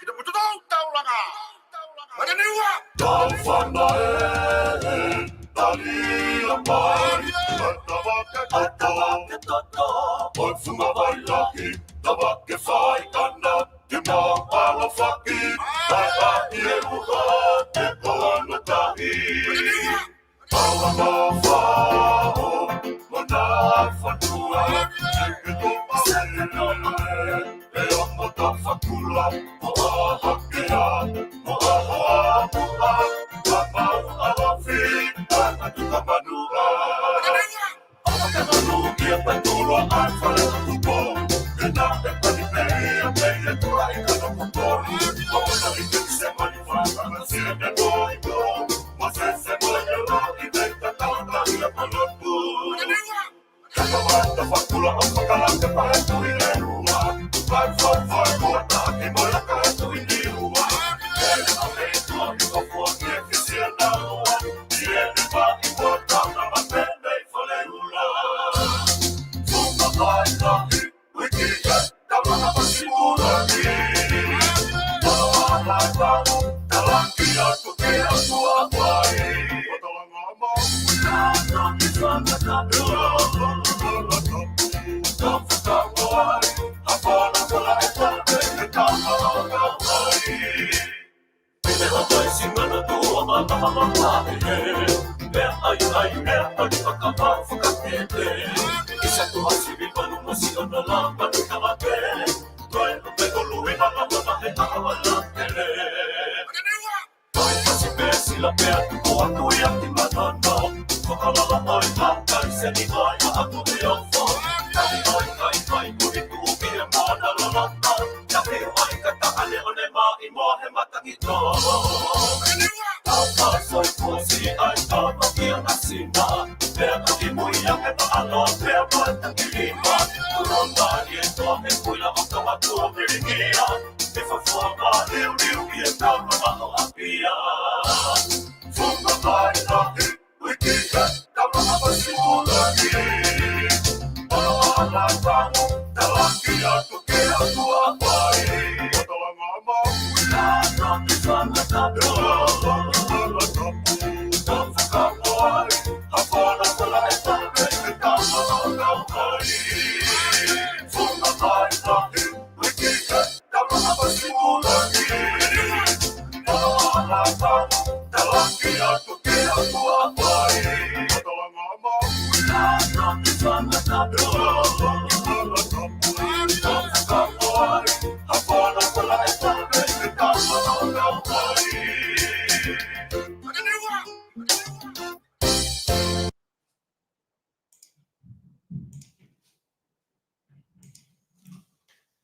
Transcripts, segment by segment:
Kita betul tahu langa. Ada ni wa.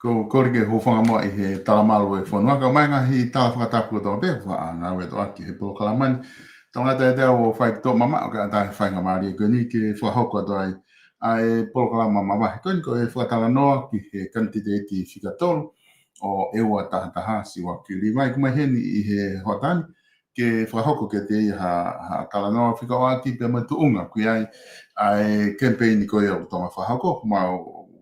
Ko korike ho whanga mo i he talamalu e whanua. Ka mai ngahi tala whakatapu tō pe wha ngā we tō aki he polo kalamani. Tō ngā te o whai tō mama o ka tahi whai ngā maari e koni ke whahoko tō ai. A e polo kalama mama he koni ko e whakatala noa ki he kantiteiti whikatolu o eua taha si wa ki riwai kumai heni i he hotani. Ke whahoko ke te ha kala noa whikawa ki pe matuunga kui ai. A e campaign ko e o tō whahoko ma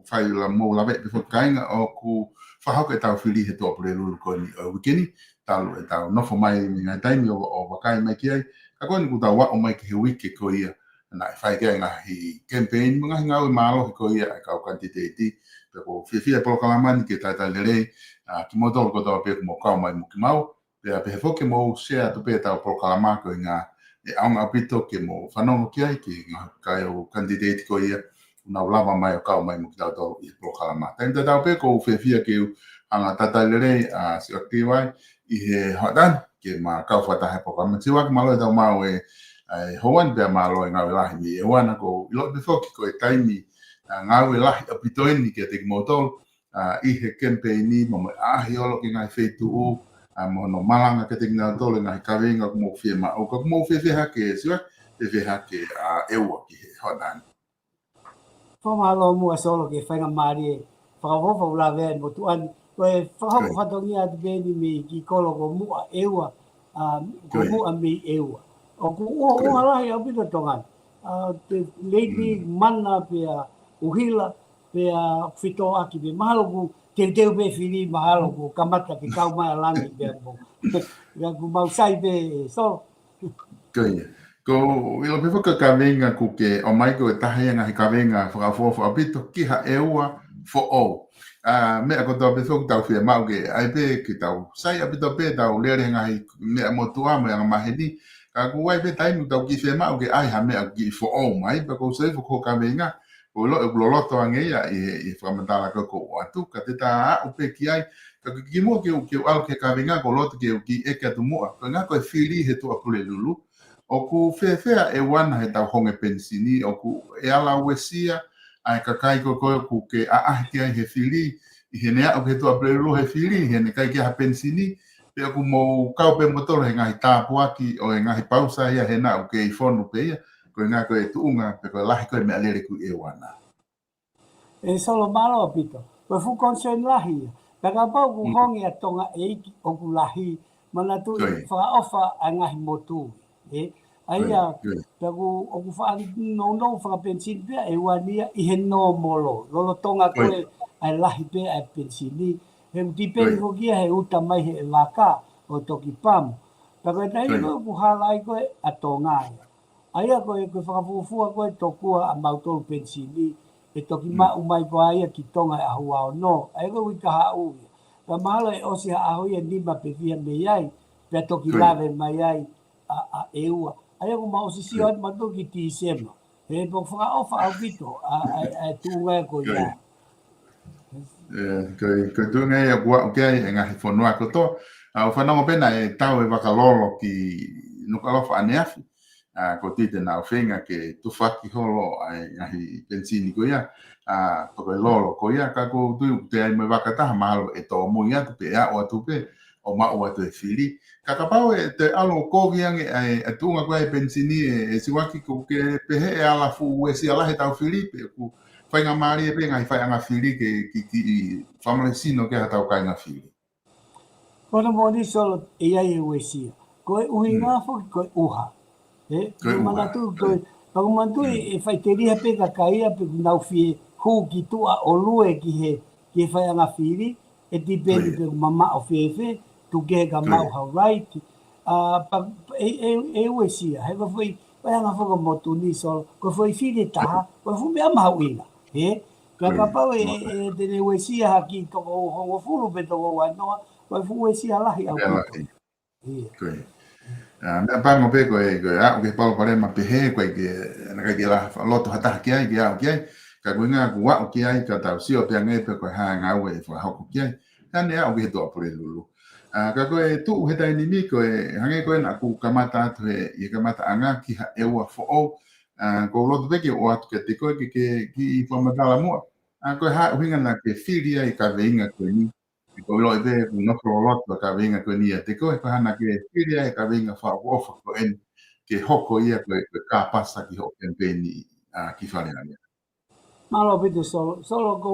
fai la mo la ve pe kainga o ku whahoko e tau whiri he tō pure lulu ko ni o wikini talu e tau nofo mai mi ngai taimi o wakai mai ki ai ka koni ku tau wa o mai ki he wiki ko ia na e whai kia ngahi campaign mga hi ngau i malo ko ia e kau kantiteiti pe ko whiwhia polo kalamani ke tai lerei ki mo tōru ko tau pe mo kau mai mo ki mau pe a pe he whoke mo share tu pe tau polo kalamako i ngā e aunga apito ke mo whanongo ki ai ki ngā kai o kantiteiti ko ia na lava mai o kau mai mo ki tau i polo kalama. Taim te tau pe ko whiwhia ke u anga tatai lerei a si o kiwai i he hotan ke ma kau whatahe polo kalama. Siwa ki malo e tau mau e hoan pia malo e ngau e lahi mi e wana ko ilo te whoki ko e taimi ngau e lahi apitoini ke te ki motol i he campaigni mo ahi olo ki ngai wheitu u mo no malanga ke te ki nau tole ngai kawenga ko mo whia ma o ka mo whiwhia ke siwa whiwhia ke eua ki he hotan. Whamalo mua solo ke whainga maari e whakawhawha ula vea mo tuan ko e whakawhawha whatongi atu beni me ki kolo ko mua eua ko mua me eua o ko ua rahi au pita tongan lately mana pia uhila pia whito aki pe mahalo ku teu be fili mahalo ko kamata ke kau mai langi be mo ya ku mau sai be so Kaya. Ko ilo pe foka ka venga ku ke o mai ko taha nga ka venga fa fo apito ki ha eua fo o. Me ko to pe foka tau fe mau ke ai pe ki tau sai apito pe tau le nga me mo tua me nga mahedi ka ku wai pe tai mu tau ki fe mau ke ai ha me ki fo o mai pa ko sai fo ka venga o lo to ange ya e fa mata ko ko atu ka te ta o pe ki ai ka ki mo ke al ke ka venga ko lo ke ki e ka tu mo ka nga ko fili he to apule lulu o ku fea e wana he tau honge pensini, o ku e ala wesia, ai kakai ko ku ke ki ai he fili, i he nea o ke tua prelu he fili, he ne kai ki ha pensini, pe o ku mo kau pe motoro he ngahi tāpuaki, o he ngahi pausa ia he na o ke i whonu pe ia, ko e ngā ko e tuunga, pe ko e lahi ko e mea lere ku e wana. e solo malo pito ko fu concern lahi ka pau ku honge atonga e o ku lahi mana tu fa ofa ngahi motu aia tagu o ku fa no fa pensin pe e wania i he no molo lo tonga ko ai lahi pe ai pensini he dipen ko kia he uta mai he laka o toki pam tagu dai ko ku halai ko atonga aia ko e ko fa fu ko tokua a mauto pensini e toki ma umai ko aia ki tonga a hua no ai ko wi ka ha u ka malo e o si a ho ye ni ma pe via me ai pe toki lave mai ai a eua ai ko mau si si ma to ki ti sema e po fa o fa vito a tu ko ya ko tu ngai a bua ke nga he fonua ko to a fa no pena e tau e vakalolo ki no ka fa aneafi ko tite na ofenga ke tu faki holo ai ngahi pensini ko ya ko lolo ko ya ka ko tu te ai me vakata malo e to mo ya te ya o tu pe o ma o te fili kakapau e te alo kogiange e tunga koe pensini e siwaki ko ke pehe e ala fu e si ala he tau Filipe ku whainga maari e pe ngai whainga fili ki whamalesino ke ha tau kai ngā fili. Kono moni solo e ai e uesia. Koe uhi ngā whoki koe uha. Koe manatu koe pakumantu e whaiteria pe ka kaia pe nau fie hu ki tua o lue ki he whainga fili e ti peni pe mama o fefe tu ke ka mau how right e uesia he ko foi nga foka motu ni so ko foi fili taha ko fu me ama winga ka pau e te uesia haki to ho fulu pe to wa no ko fu uesia lahi au me pango pe ko a ke pau pare ma pe he ko ke na ka ke la loto hata ki ai ka kuinga ku wa ki ai ka tau sio pe ngai pe ko ha nga we fa ha ku ki ai tane a ke to por lulu ka ko e tu he tai ni ko e hange ko na ku kamata to e kamata anga ki ha e wa fo o ko lo de ke o atu ke te ko ki fo matala mo ko ha winga na ke filia e ka venga ko ni ko lo de no ko lo ka venga ko ni te ko ha na ke filia e ka venga fa o fa ko en ke hoko ia ko ka pasa ki ho peni ki fa ni malo pito solo ko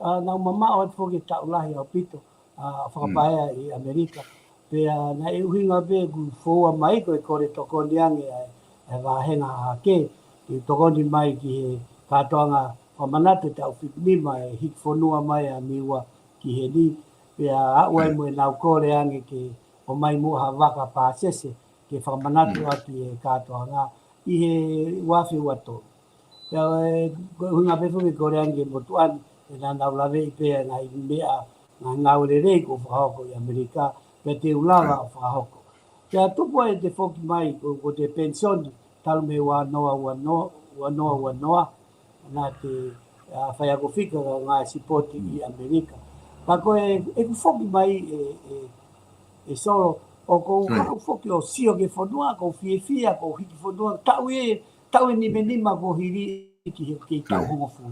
na mama o fo ke ta ulahi o pito whakapaea i Amerika. Pea na e uhinga pe ku fōua mai ko e kore tokoni ange e wāhenga hake. Ki tokoni mai ki he kātoanga whamanatu tau whipnima e hik whanua mai a miwa ki he ni. Pea auai mo e nau kore ange ke o mai muha waka pāsese ke whamanatu ati e kātoanga i he wafi wato. Pea e uhinga pe whuki kore ange motuani e nā nau lawe i pea na i mea ngā urerei ko whahoko i Amerika, pe te ulawa o whahoko. Kia tupo e te whoki mai ko te pensioni, talu me wanoa, nā te whaiako whika ngā sipoti i Amerika. Ka koe e ku whoki mai e solo, o ko hau whoki o sio ke whanua, ko whia, ko hiki whanua, tau e nima ko hiri ki tau hongo fu.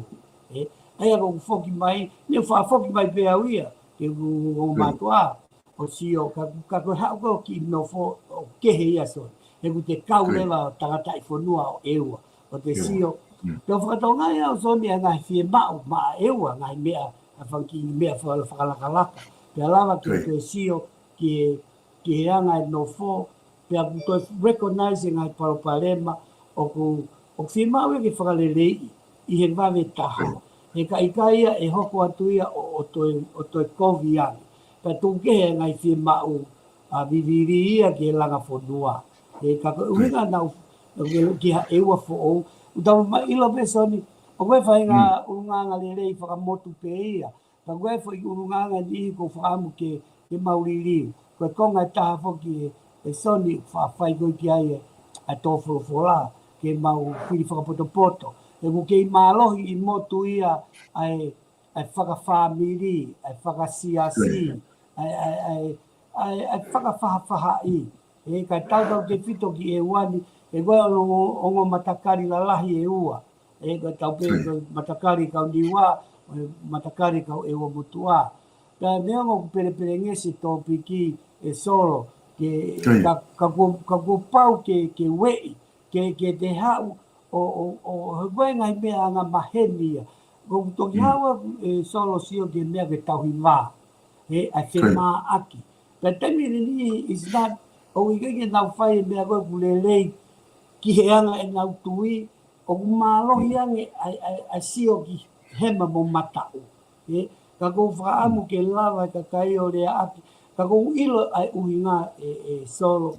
Aia ko whoki mai, ne whoki mai pe au ia, ke o matua o sio ka ko hau ko ki no fo kehe ia so e ku te kaurela tangata I whanua o eua o te sio te whakatonga ia o so ni ngai fie mau ma eua ngai mea a whanki mea whakalakalaka te alawa ki te sio ki he anga no fo pe a ku recognize ngai paropalema o fie mau e ke whakalelei I he wawe taha he ka ikaia e hoko atu ia o toi kovi ani. Pa tuke ngai fi mau a viviri ia ke langa fonua. E ka uhinga nau ki ha eua fo o. Utau ma ilo pesoni, o koe whainga urunganga lelei whakamotu pe ia. Ka koe fo i urunganga ni ko whaamu ke mauriri. Koe konga taha foki e soni whawhai koe ki ai a tōwhoro whola ke mau whiri whakapoto. E ko kei mālohi i motu ia ai whakawhamiri, ai whakasiasi, ai whakawhaha i. E kai tau ke whito ki e wani, e koe ongo matakari la lahi e ua. E kai tau pe matakari kau niwa, matakari kau e ua mutua. Ka neongo ku pere ngesi tō piki e solo, ka ku pau ke wei, ke te hau, o koe ngai mea anga maheni ia. Ko toki hawa e solo sio ke mea ke tauhi wā. E a te mā aki. Ka temi ni is not, o i keke nau whai mea koe kulelei ki he anga e nau tui, o ku mālohi ange a sio ki hema mo matau. Ka kou whaamu ke lawa ka kai o rea aki. Ka kou ilo ai uhinga e solo.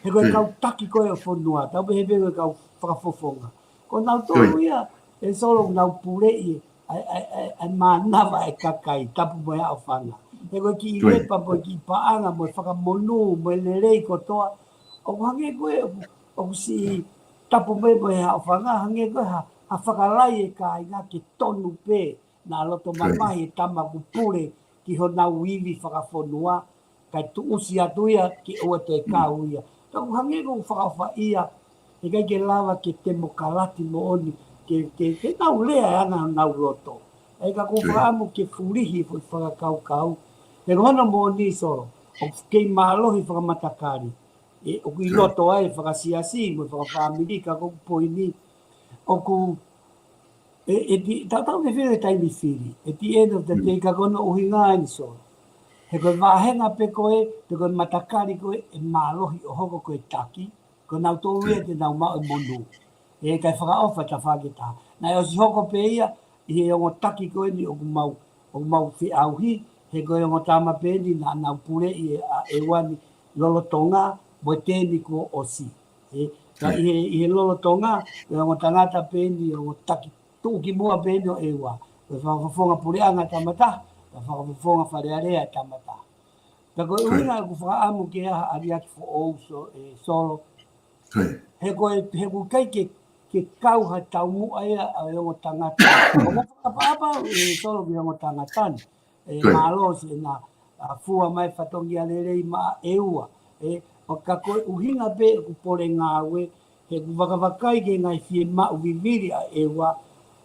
He koe kau taki koe o whanua. Tau pe hepe koe kau whakafofonga. Ko nau tōru ia e solo nau pure i ai mānawa e kakai tapu moe au whanga. He koe ki i lepa mo ki paanga mo whakamonu mo lerei kotoa. O hange koe o si tapu moe au whanga. Hange koe ha whakalai e ka inga ke tonu pe. Nā loto mamahi e tama ku pure ki ho nau iwi whakafonua. Kai tu usi atu ia ki ua te kau ia. Tau hange ko whakawha ia. E kai ke lawa ke te mokalati mo oni. Ke nau lea ana nau loto. E ka ko whaamu ke furihi fui whakakau. E kono mo ni soro. O kei mālohi whakamatakari. E o kui loto ai whakasiasi mo whakawhamiri ka ko poini. O ku tau me whire taimi whiri. At the end of the day, ka kono uhinga ani so. He koe wāhenga pe koe, te koe matakari koe, e mālohi o hoko koe taki, ko nau tō rea te nau mau e monu. E kai whakaofa ta whaketa. Nai o si hoko pe ia, i he ongo taki koe ni o mau whi auhi, he koe ongo tāma pe ni na nau pure i e wani lolotonga, mo tēni ko osi. I he lolotonga, e ongo tangata pe ni ongo taki tuki mua pēno e wā. Koe whakafonga pureanga tamata, koe whakafonga wharearea tamata. Ta koe uinga ku whakaamu ke aha ari aki fo ouso e solo. He koe kai ke kauha tau mua ia a ongo tangata. O mo whakapaapa e solo ki ongo tangatani. E mālos e nā fua mai whatongi a lerei maa e ua. O ka koe uhinga pe ku pore ngāwe, he ku whakawakai ke ngai fie mau viviri a e ua.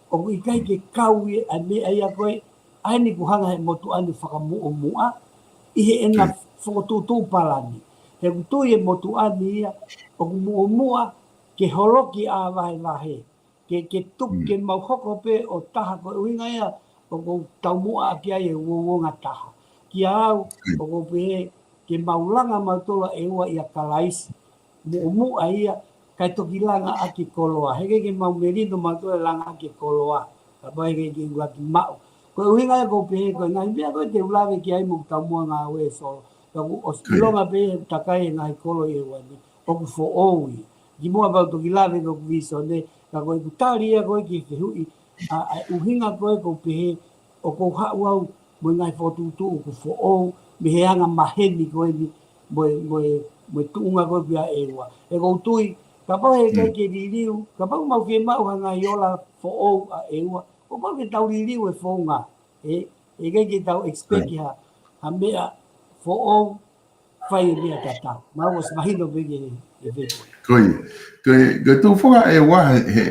O i kai ke kau e a me ai a koe, aini ku hanga he motu anu whakamu mua, i he ena whakotūtū palani. He kutui e motu anu ia, o ku mua ke holoki a wahe. Ke tuk ke mau hoko pe o taha koe uhinga ia, o ku tau mua a kia e uonga taha. Ki au, o ku pe ke maulanga mautola e ua ia kalaisi, mua ia, kai toki langa aki koloa. Heke ke mau merino mātua langa aki koloa. Ka pai ke uaki mau. Koe uhinga e ko pehe koe ngai mea koe te ulawe ki ai muk taumua ngā ue solo. Ka ku o ilonga pehe takai e ngai kolo e wani. O ku fo oui. Ki mua pau toki lawe ko ku viso ne. Ka koe ku tari ea koe ki whihui. Uhinga koe ko pehe o ko hau au mo ngai fotutu o ku fo ou. Me heanga maheni koe ni mo tuunga koe pia e ua. E ko tui ka pau he kai ke ririu, ka pau mau ke mau hanga i ola fo ou a e ua. Ko pau ke tau ririu e fo ngā. E kai ke tau expect ha mea fo ou whai e mea tatau. Mau was mahino peke e vepo. Koe tū whunga e wā he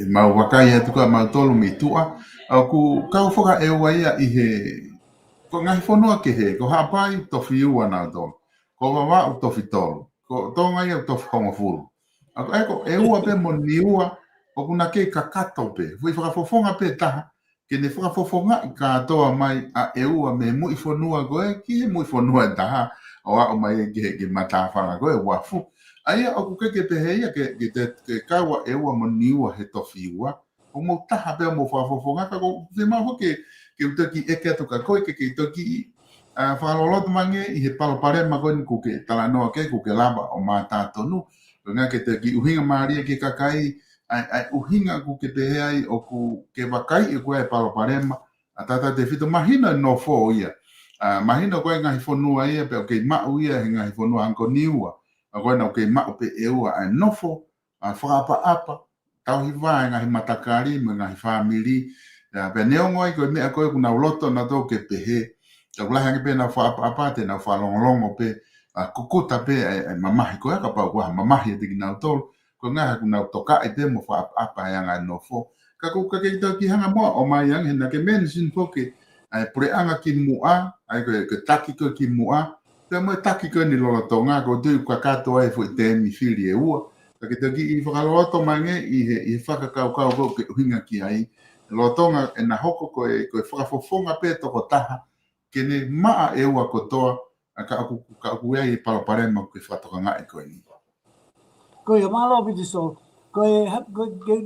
mau wakai e tuka mau tolu mi tua. Ku kau whunga e wā ia i he ko ngahi whanua ke he, ko hapai tofi ua nā tolu. Ko wawa u tofi tolu. Ko tonga ia u tofi kongo furu. Ako eko e ua pe mo ni ua o kuna ke kakato pe. Fui whakafofonga pe taha. Ke ne whakafofonga i katoa mai a e ua me mui whanua koe. Ki he mui whanua taha. O a o mai e ke matawhanga koe wafu. Aia o kukeke pe heia ke kaua e ua mo ni ua he tofi ua. o mo taha pe mo whaafofonga ka ko te mau hoke ke utaki eke atu ka koe ke utaki whaaloloto mange i he paloparema koe ni kuke tala noa ke kuke lava o mā tātonu ngā ke te ki uhinga maria ke kakai ai uhinga kuke te heai o ku ke wakai e koe e paloparema a tata te whito mahina no fo ia mahina koe ngahi whonua ia pe o kei mau ia he ngahi whonua anko niua a koe na o kei mau pe eua ai nofo a whaapa tau hi wā ngahi matakari me ngahi whamiri pe neongo ai koe mea koe kuna uloto na tō ke pehe ka ulahi ange pe na whaapa te na whalongolongo pe kukuta pe ai mamahi koe ka pau kua mamahi e tiki nau tolu ko ngaha kuna toka e pe mo whaapa ai anga nofo ka kuka ke tau ki hanga moa o mai ang hena ke mensin poke ai pureanga ki mua ai ke taki ko ki mua te mo taki ko ni lolo tonga ko tu ka kato ai fo te mi fili e ua ka ke tau ki i whakaloto mange i whakakau ko ke hinga ki ai lo tonga e na hoko ko e whakafofonga pe toko taha ke ne maa e ua kotoa ka aku ai paloparema ke whatoka ngai ko ni ko ia malo piti so ko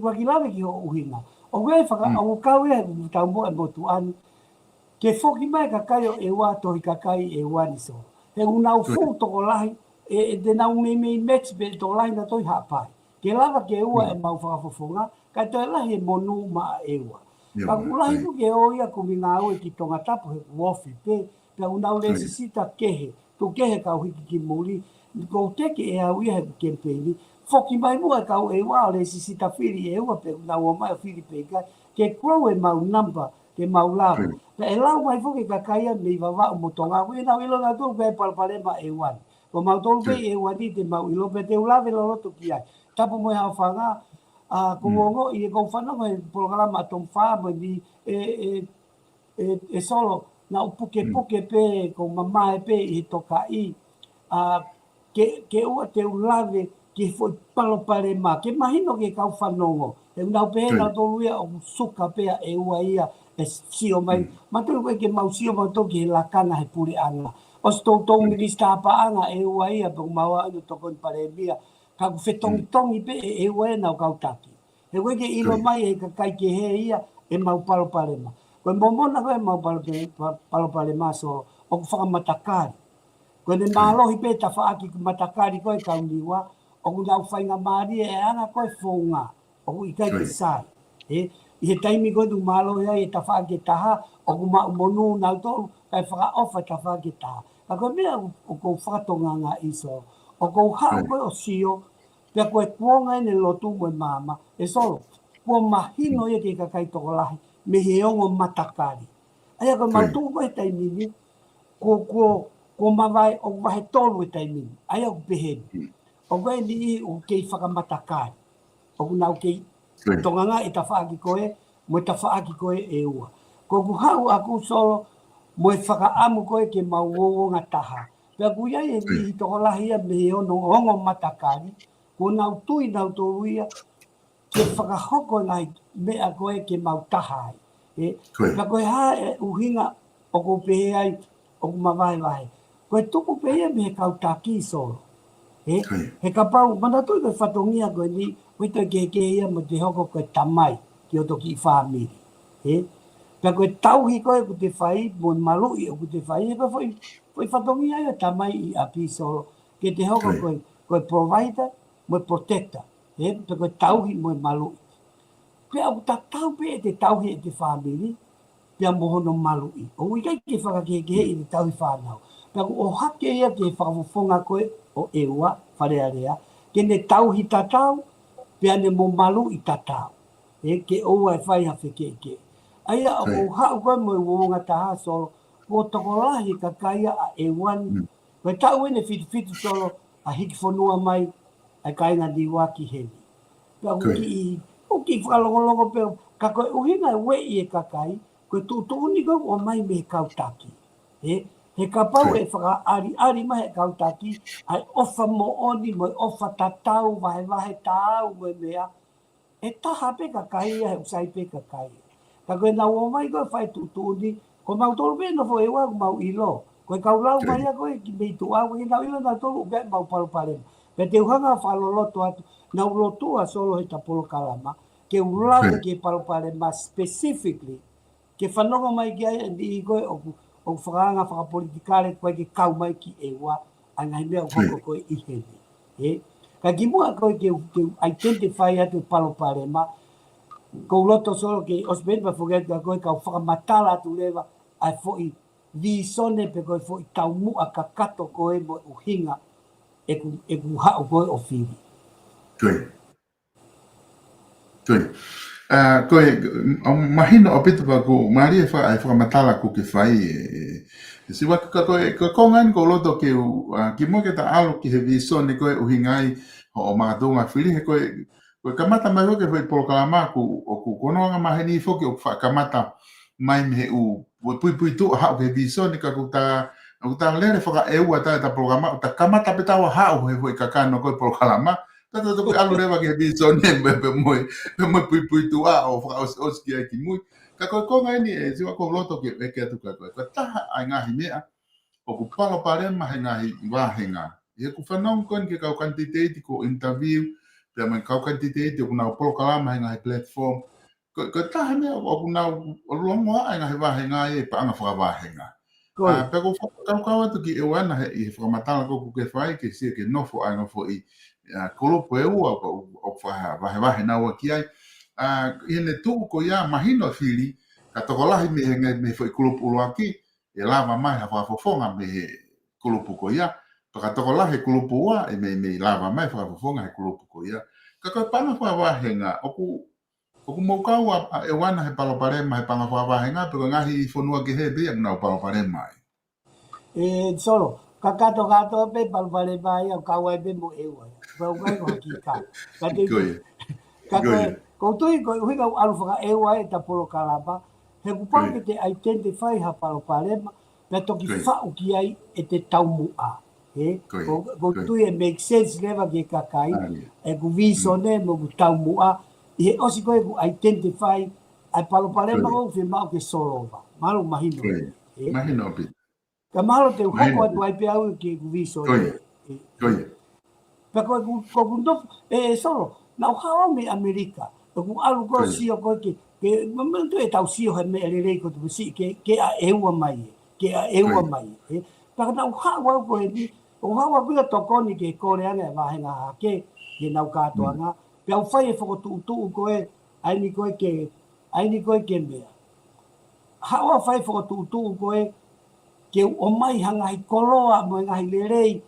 wakilave ki ho uhinga o koe whaka au kau e tau mo e motu an ke foki mai kakai o e wā tohi kakai e wā ni so he unau fu toko lahi e te nau me match be toko lahi na toi hapai ke lava ke ua e mau whakafofonga ka toi lahi e monu maa e ua ka ulahi ku ke o ia kumi ngā ue ki tonga tapu he wofi pe ka unau le sisita kehe tu kehe kau hiki ki muri ko teke e au ia he kempeni foki mai mua kau e wā le sisita whiri e ua pe unau o mai o whiri pe kai ke kuro e mau number ke mau lawa e lau mai foki kakaia me wawa o motonga ue nau ilo na tō pe palparema e wan ko mau tō pe e wani te mau ilo pe te ulawe loroto ki ai tapu mo e hao whanga ko ngongo i e kou whanonga e programa tom wha mo ni e solo na upuke pe ko mamae pe i toka i ke ua te ulawe ki foi palparema ke mahino ke kau whanongo e unau pe na tōruia o suka pe e ua ia e sio mai matu koe ke mau sio mau toki he lakana he puri anga o sto tong minista pa anga e ua ia pe maua anu toko ni paremia ka ku whetongi pe e ua e nau kau taki he koe ke ilo mai e kakai ke he ia e mau paloparema koe momona koe mau paloparema so o ku whakamatakari koe ne mālohi pe ta whaaki ku matakari koe kau niwa o ku nau whainga maari e anga koe whonga o ku ikai ke sai i he taimi koe tu malo ia e ta whaake taha o ku monu nau tolu kai whaka ofa ta whaake taha ka koe mea o kou whakatonga ngā iso o kou hao koe o sio pia koe kuonga ene lotu moe mama e solo kua mahino ia ke kakai toko lahi me he ongo matakari aia koe mautu koe taimi ni ko mawai o wahe tolu e taimi aia ku peheni o koe ni i o kei whakamatakari o ku nau kei tonganga e ta whaaki koe, mo ta whaaki koe e ua. Ko ku hau aku solo, mo e whakaamu koe ke mauonga taha. Pea ku iai e mihi toko lahia me he ono hongo matakari, ko nau tui nau tōruia, ke whakahoko nai mea koe ke mau taha ai. Pea koe ha e uhinga o ko pehe ai, o ku mawai wahe. Koe tuku pehe me he kautaki solo. He kapau, mana tui koe whatongia koe ni, Wito ke ia mo te hoko koe tamai ki o toki i whamiri. Pea koe tauhi koe ku te whai, mo malui o ku te whai, e foi whatongi ai o tamai i api solo. Ke te hoko koe provider, mo protector. Pea koe tauhi mo malui. Pea o ta tau pe e te tauhi e te whamiri, pea mohono malui. O ikai ke whakakehe i te tauhi whanau. Pea o hake ia ke whakafofonga koe o eua, wharearea, ke ne tauhi tatau, pea ne mo malu i tatau. Ke oua e whai hawhi ke. Aia o hau koe mo i wonga taha solo, ko toko lahi ka kaia a e wan, koe tau ene whitu solo, a hiki whanua mai, a kainga di waki heni. Pea o ki whakalongolongo pea, ka koe uhinga e wei e kakai, koe tuuni koe o mai me kautaki. He kapau e whaka ari mai e kautaki, ai ofa mo oni, mo ofa tatau, wahe tau, mo mea, e taha pe kakai, he usai pe kakai. Ka koe nau o mai koe whai tuuni, ko mau tolu pe no fo e wau mau ilo, koe kaulau mai a koe ki mei tu au, e nau ilo na tolu uke mau palopalema. Pe te uhanga whaloloto atu, nau lotua solo he tapolo kalama, ke ulanga ke palopale ma specifically ke whanonga mai ki ai di koe o whakanga whakapolitikare koe ke kau mai ki e wa angai mea o hoko koe i hene. Ka ki mua koe ke identify atu palopale ma ko loto solo ke osben pa forget ka koe ka whakamatala atu lewa ai foi vi sone pe koe foi tau mua ka kato koe mo uhinga e ku hao koe o whiri. Tui. Koe, mahina o pitu pa ko maari e whakamatala ko ke whai e siwa ka koe, ko kongan ko loto ke ki mo ke ta alo ki he visone koe uhingai o magatunga whiri he koe kamata mai hoke whai polokalama o konoanga mahini foke o whakamata mai me he pui tu hao ke visone ka kuta lere whaka eua ta programa o ta kamata petawa hao he kakano koe polokalama tata to alu rewa ke visone me moi pui tu o os ki ai ki mui ka ko ngai ni siwa ko loto ke atu ka ko ta ai ngahi mea o ku palo pare ma ngahi wahenga e ku whanong kon ke kau quantity ko interview pe mai kau quantity ko na polokalama ngahi platform ko ta mea o ku na o longo ai ngahi wahenga e pa anga wahenga pe ko kau atu ki e wana he whamatala ko ke whai ke si ke nofo ai ngofo i kolopo e ua o wahe na ua ki ai ine tuku ko ia mahino whiri ka tokolahi me foi kolopo ua ki e lava mai ha whafofonga me he kolopo ko ia ka tokolahi kolopo ua e me lava mai whafofonga he kolopo ko ia ka koe panga whawahenga oku moukau e wana he paloparema he panga whawahenga pero ngahi i whanua ke he bea mnau paloparema solo kakato kato pe paloparema ia kawai pe mo ewa Kau kai ko hakika. Kau tui ko huinga alu whaka ewa e ta polo kalapa. He kupau ke te identify ha palo palema. Me toki whau ki ai e te taumua. Ko tui e make sense lewa ke kakai. E ku visone mo ku taumua. I he osi koe ku identify ai palo palema ko whi mau ke solova. Malo mahino. Mahino pi. Ka malo te hoko atu ai pe au ke ku visone. Ko kundo solo na hawa me Amerika ko alu ko sio ko ke momento e tau sio he me ele ko tu si ke a eua mai pa na hawa ko e o hawa ko to ko ni ke ko le ana va hena ke na ka to ana pe au fai fo tu ko e ai ni ko ke me hawa fai fo tu ko e ke o mai hanga i koloa mo ngai le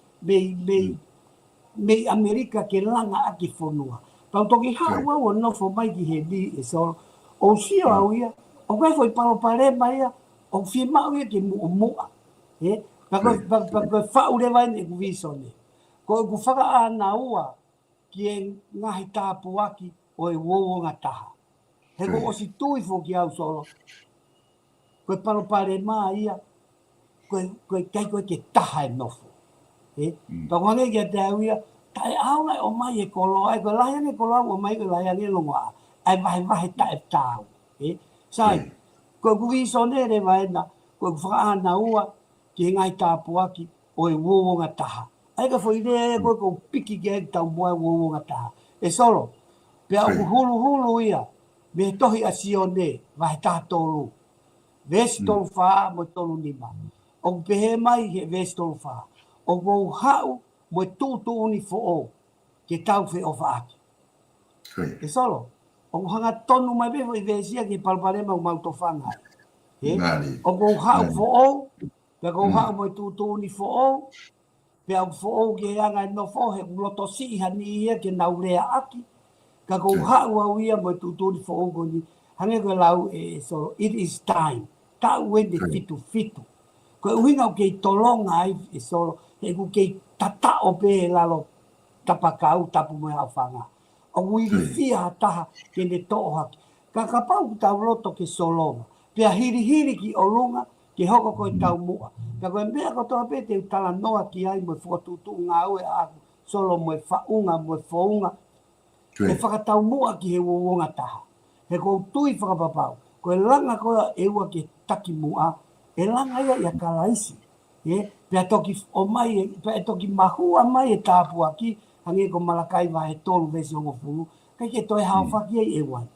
me Amerika ke langa aki whanua. Tau toki hawa o nofo mai ki he di e so. O sio au ia, o kai foi palo pare mai ia, o fi mau ia ke mua. Pako whau le vai ne ku visone. Ko ku whaka ana ua ki e ngahi tāpu aki o e wōwonga taha. He ko osi tui fo ki au solo. Ko palo pare mai ia, ko kai ko ke taha e nofo. Pako hange ki a te au ia, tai aunga o mai e kolo, ai ko laia ne kolo o mai ko laia ne longa. Ai vahe ta e tau. Sai, ko kuwi sone re vai na, ko whakaana ua ki ngai tāpu aki o e wōwonga taha. Ai ka foi re ko piki ki e tau moa wōwonga taha. E solo, pia o hulu ia, me tohi a sione, vahe tā tolu. Vesi tolu wha mo tolu nima. O pehe mai he vesi tolu wha. O wou hau mo tūtu uni fo o, ke tau whi o whaaki. E solo, o hanga tonu mai befo i vesia ki palparema o mauto whangai. O wou hau fo o, pe kou hau mo tūtu uni fo o, pe au fo o ke anga no fo he uloto si iha ni ia ke naurea aki, ka kou hau au ia mo tūtu uni fo o koni, hange koe lau e solo, it is time, tau wende fitu. Ko uhinga o kei tolonga ai e solo, he ku kei tata o pe lalo tapakau tapu mo hau whanga. O wiri fia taha ke ne to'o haki. Ka kapau ki tau loto ke solonga. Pea hiri ki o lunga ke hoko koe tau mua. Ka koe mea ko toa pe te utala noa ki ai mo whakatutu ngā ue a solo mo whaunga mo whaunga. He whakatau mua ki he wawonga taha. He kou tui whakapapau. Koe langa koe eua ke taki mua. E langa ia kalaisi. Pea toki o mai, pea toki mahua mai e tāpua ki, hange ko malakai wa he tolu vesi o ngofuru, kai ke toi hao whaki e wai.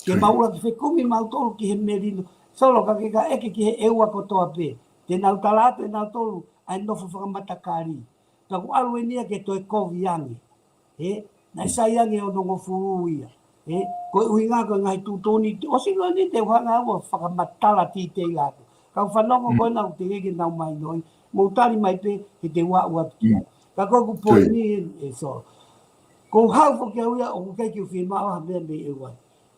Ke maura ki whekumi mautolu ki he merino, solo ka ke ka eke ki he eua kotoa pē. Te nau talatu e nau tolu, ai nofo whakamatakari. Ka ku alu e nia ke toi kovi ange. Nai sai ange o nongo furu ia. Ko ui ngā ko ngai tūtoni, o singo ni te whanga ua whakamatala ti te ilato. Ka whanongo koe nau te ege nau mai noi, moutari mai pe he te wā ua tukia. Ka koku po ni e solo. Ko hau fo kia uia o kukai ki uwhi maa ha mea me e wai.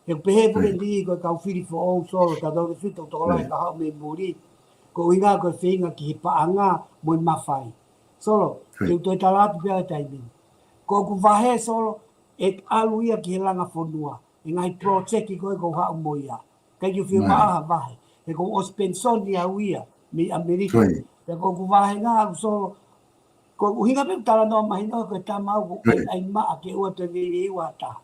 He pehe puke ni koe kau whiri fo o solo, ka dore whito tokolai ka hau me muri. Ko ui ngā koe whinga ki he paanga mo i mawhai. Solo, te utoi talatu pia e taimini. Ko ku wahe solo, e alu ia ki he langa whonua. E ngai project i koe ko hau mo ia. Kai ki uwhi maa ha wahe. E ko ospensoni au ia, me Amerika. E ko ku wahe ngā solo, ko uhinga pe tala no mai no ko tamau ko ai ma ke o te vi wa ta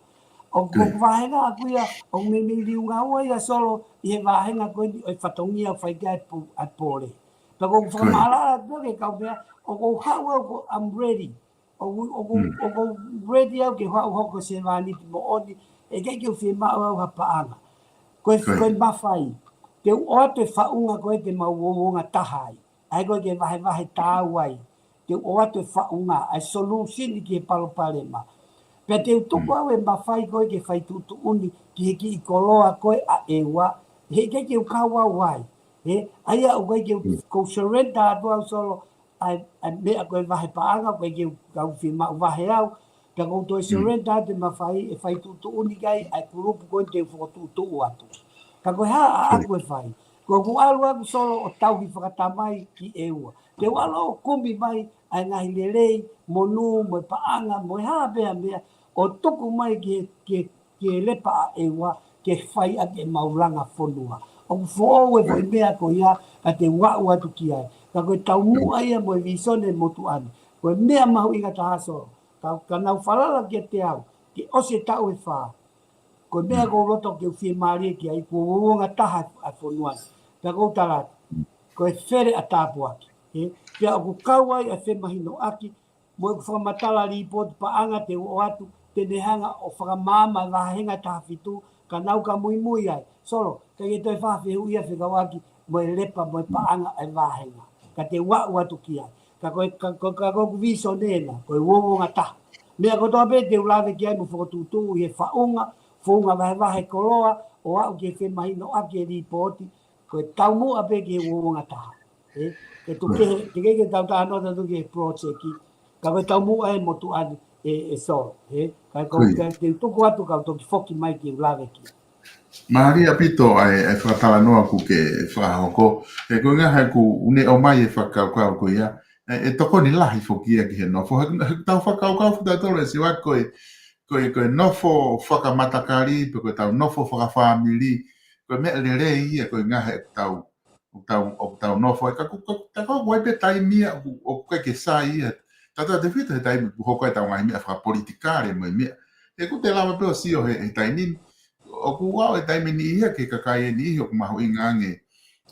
o ko vai nga kuia o me me li nga o ia solo e vai nga ko e fatongi a fai ga pu a pole to ko fa mala do ke ka o ko how ko I'm ready o ready o ke ho ko se va ni mo oni e ke ke fi ma o ha pa ana ko ma fai te o te fa unga ko te ma o nga tahai ai ko ke vai ta wai te o atu e whaunga, ai solution ki e palopalema. Pea te utuku au e mawhai koe ke whai tutu uni ki he ki i koloa koe a ewa, he ke ke ukawa wai. Aia o koe ke ko surrender atu au solo, ai mea koe wahe paanga, koe ke kau whima wahe au, pea kou toi surrender atu e mawhai e whai tutu uni kai, ai kurupu koe te whakotutu atu. Ka koe haa aku e whai. Ko ku alu aku solo o tauhi whakatamai ki eua. Te walo o kumbi mai ai ngahi lelei, monu, mo paanga, mo haa bea mea, o tuku mai ke lepa a eua, ke whai a ke mauranga whonua. O ku whoou e voi mea ko ia, ka te wau atu ki ai. Ka koe tau mua ia mo e visone motu ane. Koe mea mahu inga taha solo. Ka nau whalala ke te au, ke ose tau e whaa. Koe mea ko roto ke uwhi maari ki ai, ko uonga taha a whonua. Ka kou talata, koe where a tāpu aki. Pea o ku kauai a whemahino aki, mo e ku whakamatala ripoti paanga te o atu, te nehanga o whakamama wahenga taha fitu, ka nau ka mui mui ai. Solo, ka ke toi whawhehu ia whikawaki, mo e lepa mo e paanga ai wahenga. Ka te wau atu ki ai. Ka koe ku viso nena, koe uonga taha. Mea ko toa pe te ulawe ki ai mo whakatutu i he whaunga, whaunga wahe koloa, o au ki e whemahino aki e ripoti, koe tau mua pe ki e uonga taha. Ke tu ke tau taha nota tu ke project ki, ka koe tau mua e motu ane e so. Ka koe te tuku atu ka toki whoki mai ki ulawe ki. Maria pito ai whakatala noa ku ke whakahoko. E koe ngā hai ku une o mai e whakaukau ko ia. E toko ni lahi whoki ia ki he nofo. Tau whakaukau whakatolo e siwa koe nofo whakamatakari, pe koe tau nofo whakawhamili, koe mea lere ia koe ngā hai tau nofo. E ka koe wai pe taimia o koe ke sa ia. Tata te whita he taimi hoko e tau ngai mea whakapolitikare mo i mea. E ku te lama peo sio he tainini. O ku wau e taimi ni ia ke kakai e ni ia ku mahu ingange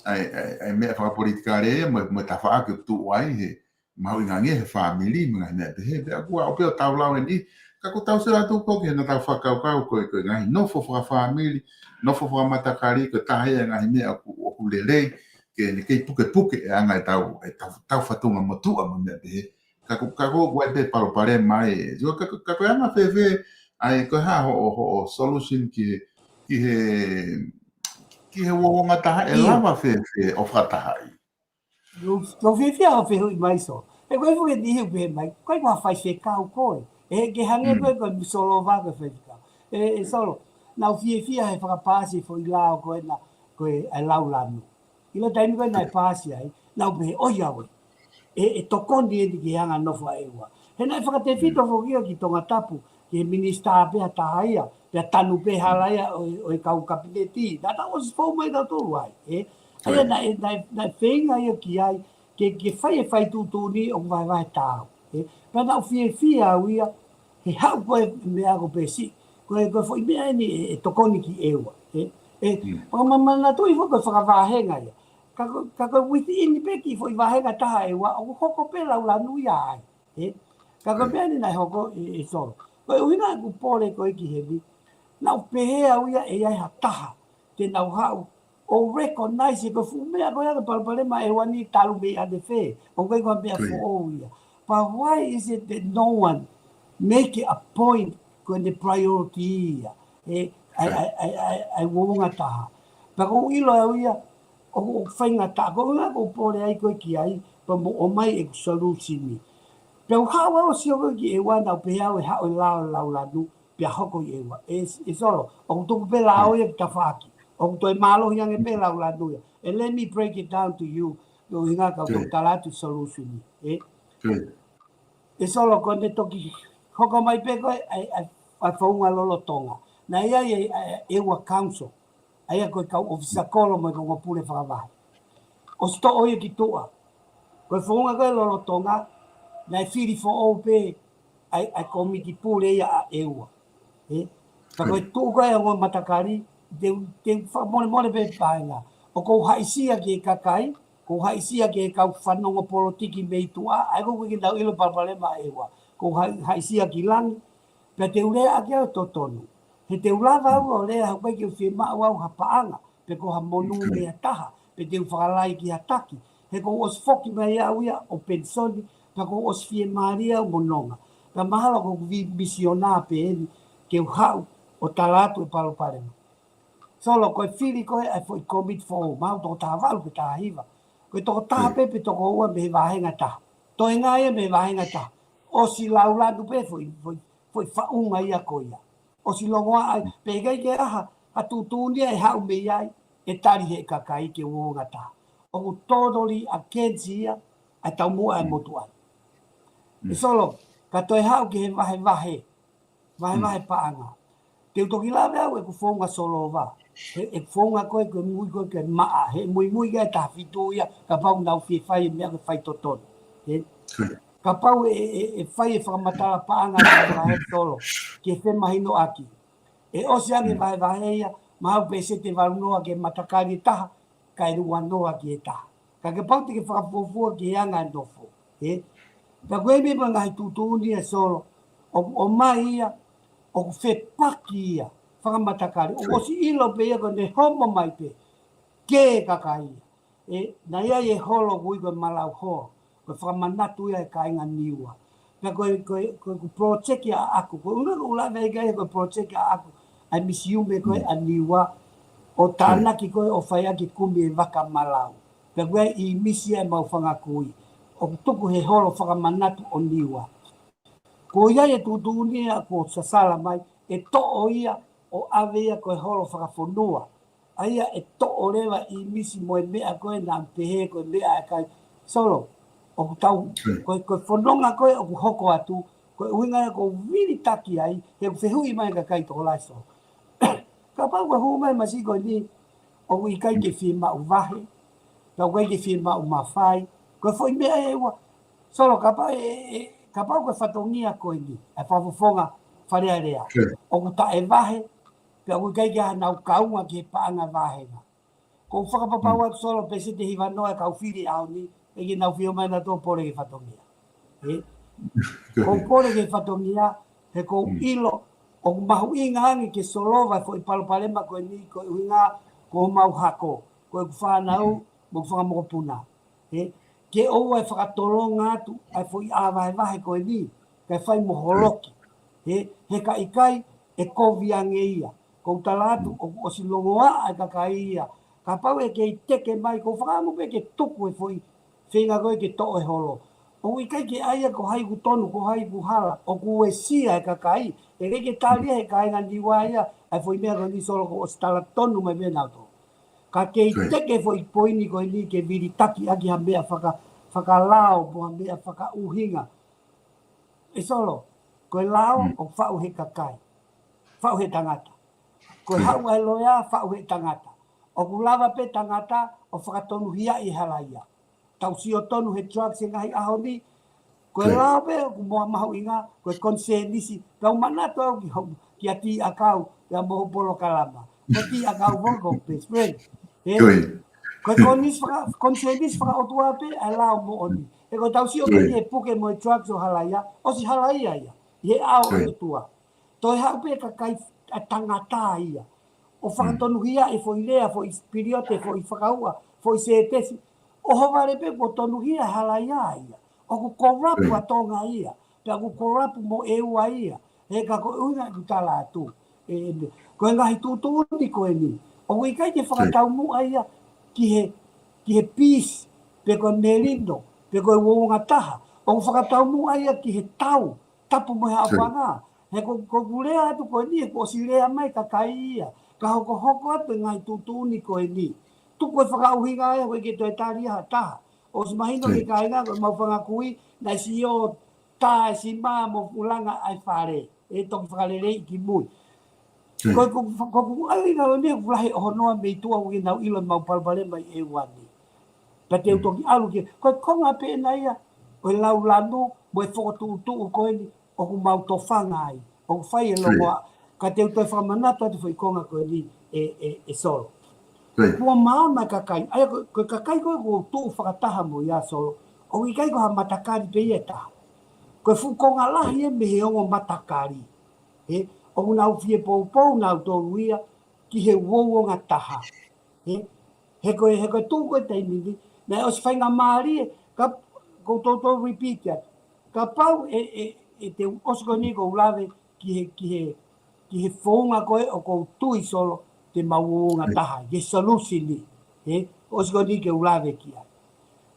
ai mea whakapolitikare ia mo ta whaake tu wai he mahu ingange he whamili mga mea te he. Pea ku wau peo tau lau e ni ka ku tau sila tu koke he na tau whakaukau koe ngahi nofo whakawhamili, nofo whakamatakari koe tahe e ngahi mea o ku lelei ke ne kei puke e anga e tau whatunga motua mo mea te he. Ka ku wai pe palopare mai e. Ka koe anga whewhe ai koe ha ho solution ki he wonga taha e lava whewhe o whakatahai. No whiwhia o whihui mai so. E koe fuke ni hiu pe mai, koe kua whai whekau koe. E ke hange koe koe solo waka whekau. E solo, nau whiwhia he whakapāsi fo i lao koe na koe ai lau lanu. Ilo taimi koe nai pāsi ai, nau pe oi awe. E tokoni e ki hanga nofo a ewa. He nai whakate whito whokia ki tonga tapu, ke minista pea tahaia, pea tanu pe halaia o e kau kabineti. Nata o si fau mai da tolu ai. Aia nai whenga ia ki ai, ke whai tutu ni o vai tāu. Pea nau whia au ia, he hau koe mea ko pe si, koe fwoi mea ni e tokoni ki ewa. Mamana tui fo koe whakawahenga ia. Ka koe within pe ki fwoi wahenga taha ewa, o hoko pe lau lanu ia ai. Ka koe mea ni nai hoko e soro. Ko uina ku pole ko ki hevi. Na pehea uia e ai hataha. Te nau hau. O recognize ko fu mea ko ya palpale ma e wani talu be ade fe. O ko ko be fo uia. But why is it that no one make it a point when the priority ai wonga taha. Pa ko ilo uia o whainga ta ko nga ko pole ai ko ki ai pa mo o mai e solution. Pero hawa o sio ki e wana pe hao e hao la nu pe hoko e wa e solo o tu pe la o e tafaki o tu e malo yang e pe la nu and let me break it down to you o hinga ka ko talatu solution e solo ko ne toki hoko mai pe ko ai faunga lolo tonga na ia e wa council ai ko ka ofisa kolo mo ko pule fa va o sto o e ki toa ko faunga ko lolo tonga na firi fo ope ai komiti pule ya eua pa ko tu ko e matakari de fa mole be paina o ko haisia ke kakai ko haisia ke ka fanongo politiki me tua ai ko ki dau ilo papale ma eua ko haisia ki lang pe te ule a ke totonu he te ulava o le ha ko ki firma wa ha paanga pe ko ha monu me taha pe te falai ki ataki he ko os foki me ya uia o pensoni pa ko os fie maria mononga pa mahalo ko visiona pe ke hau o talatu e palo pare solo ko fili ko ai foi commit for ma to tava ko ta hiva ko to ta pe to ko wa me va henga ta to nga e me va henga ta o si laula du pe foi fa unga ia ko ia o si longo ai pe ga ke aha a tu ni e hau me ai e tari he kakai ke wo ngata o todoli a kenzia a tau mua e motua e solo ka toi hau ke he vahe paanga te utoki lawe au e ku fonga solo va e fonga koe ke mui koe ke maa he mui ke ta fitu ia ka pau nau fie fai mea ke fai toton ka pau e fai e whakamatala paanga vahe solo ke fe mahino aki e osi ane vahe ia mahau pese te warunoa ke matakari taha ka e rua noa ki e taha ka ke pau te ke whakapofua ke anga e nofo ka koe me mga hai tutuni e solo o mai ia o fe paki ia whakamatakari o si ilo pe ia ko ne homo mai pe ke kakai na ia e holo kui ko malau ho ko whakamanatu ia e kainga niua ka koe project ia aku ko unga ula vega e ko project ia aku ai misiume koe a niua o tāna ki koe o whaia ki kumi e waka malau ka koe i misi e mau whangakui o tuku he holo whakamanatu o niua. Ko ia e tutuni a ko sasala mai, e to'o ia o ave ia ko he holo whakafonua. Aia e to'o rewa i misi mo e mea koe na pehe koe mea e kai. Solo, o ku tau, koe whanonga koe o ku hoko atu, koe uinga ko wiri taki ai, he ku whehui mai ka kai toko laiso. Ka pau ka hu mai masi koe ni, o ku i kai ke whima u vahe, ka koe ke whima u mawhai, ko foi mea e ua solo kapa ko fatongia ko ni e fafofonga farea rea o ta e vahe pe o kai ga na kaunga ke paanga vahe ko whakapapaua solo pese te hiva noa ka ufiri au ni e ki nau whio mai na tō pore ke fatongia ko pore ke fatongia he ko ilo o mahu inga hangi ke solova foi palopalema ko ni ko inga ko mau hako ko whanau mo whakamokopuna ke o e whakatolonga atu ai foi awae wahe koe ni kai whai moholoki he ka ikai e koviange ia ko talatu o si longoa ai kakai ia ka pau e ke teke mai ko whakamu pe ke tuku e foi whenga koe ke to e holo o ikai ke aia ko hai ku tonu ko hai ku hala o ku e sia e kakai e ke talia he kai ngandi waia ai foi mea ko ni solo ko o stala tonu mai mena to ka ke teke foi poini ko ni ke viri taki aki ha mea whakalao po ha mea whakauhinga e solo ko lao o whau he kakai whau he tangata ko hau ai loia whau he tangata o kulawa pe tangata o whakatonu hia i halaia tau si o tonu he drugs e ngahi aho ni ko lao pe o moa mahu inga ko konsenisi tau manato au ki ati akau ya moho polo kalama ko ti akau voko pe friend ko konsenis whaka o tua pe a lao mo oni e ko tau si o pe e puke mo e drugs o halaia o si halaia ia He ao e tua. Toi hau pe ka kai a tangata ia. O whakatonuhia e foi lea, foi spiriote, foi whakaua, foi se tesi. O haware pe ko tonuhia halaia ia. O ku korapu a tonga ia. Pea ku korapu mo e ua ia. He ka ko una ku tala tu. Ko e ngahi tūtu uti ko e ni. O i kai te whakatau mua ia ki he peace, pe ko melindo, pe ko e wonga taha. O whakatau mua ia ki he tau, tapu mo he awhanga. He ko kulea atu ko e ni, ko si lea mai ka kai ia. Ka hoko atu ngai tutuni ko e ni. Tuko e whakauhinga e koe ke toi tāria taha. O si mahino ke kainga koe mau whangakui, nai si o tā e si maa mo ulanga ai whare. E toki whakarerei ki mui. Koe ko alinga o ne kulahi o honoa mei tua uke nau ilo mau palpare mai e wani. Pa te utoki alu ke, koe konga pe na ia, koe lau lanu, mo e whokotu koe ni, o ku mau tofanga ai. O ku whai e longoa. Ka te utoi whakamanato atu whai konga koe ni e solo. Kua maama kakai, ai ko kakai ko tu whakataha mo ia solo. O i kai ko ha matakari pe ia taha. Ko fu konga lahi e mehe ongo matakari. O nau fie pou nau toruia ki he wonga taha. He koe tu koe teimini. Na o si whainga maari ka ko to repeat ya. Ka pau e te osko ni ko ulave ki he whonga koe o ko tui solo. Te mauonga taha, ke solution ni. O siko ni ke ulave ki ai.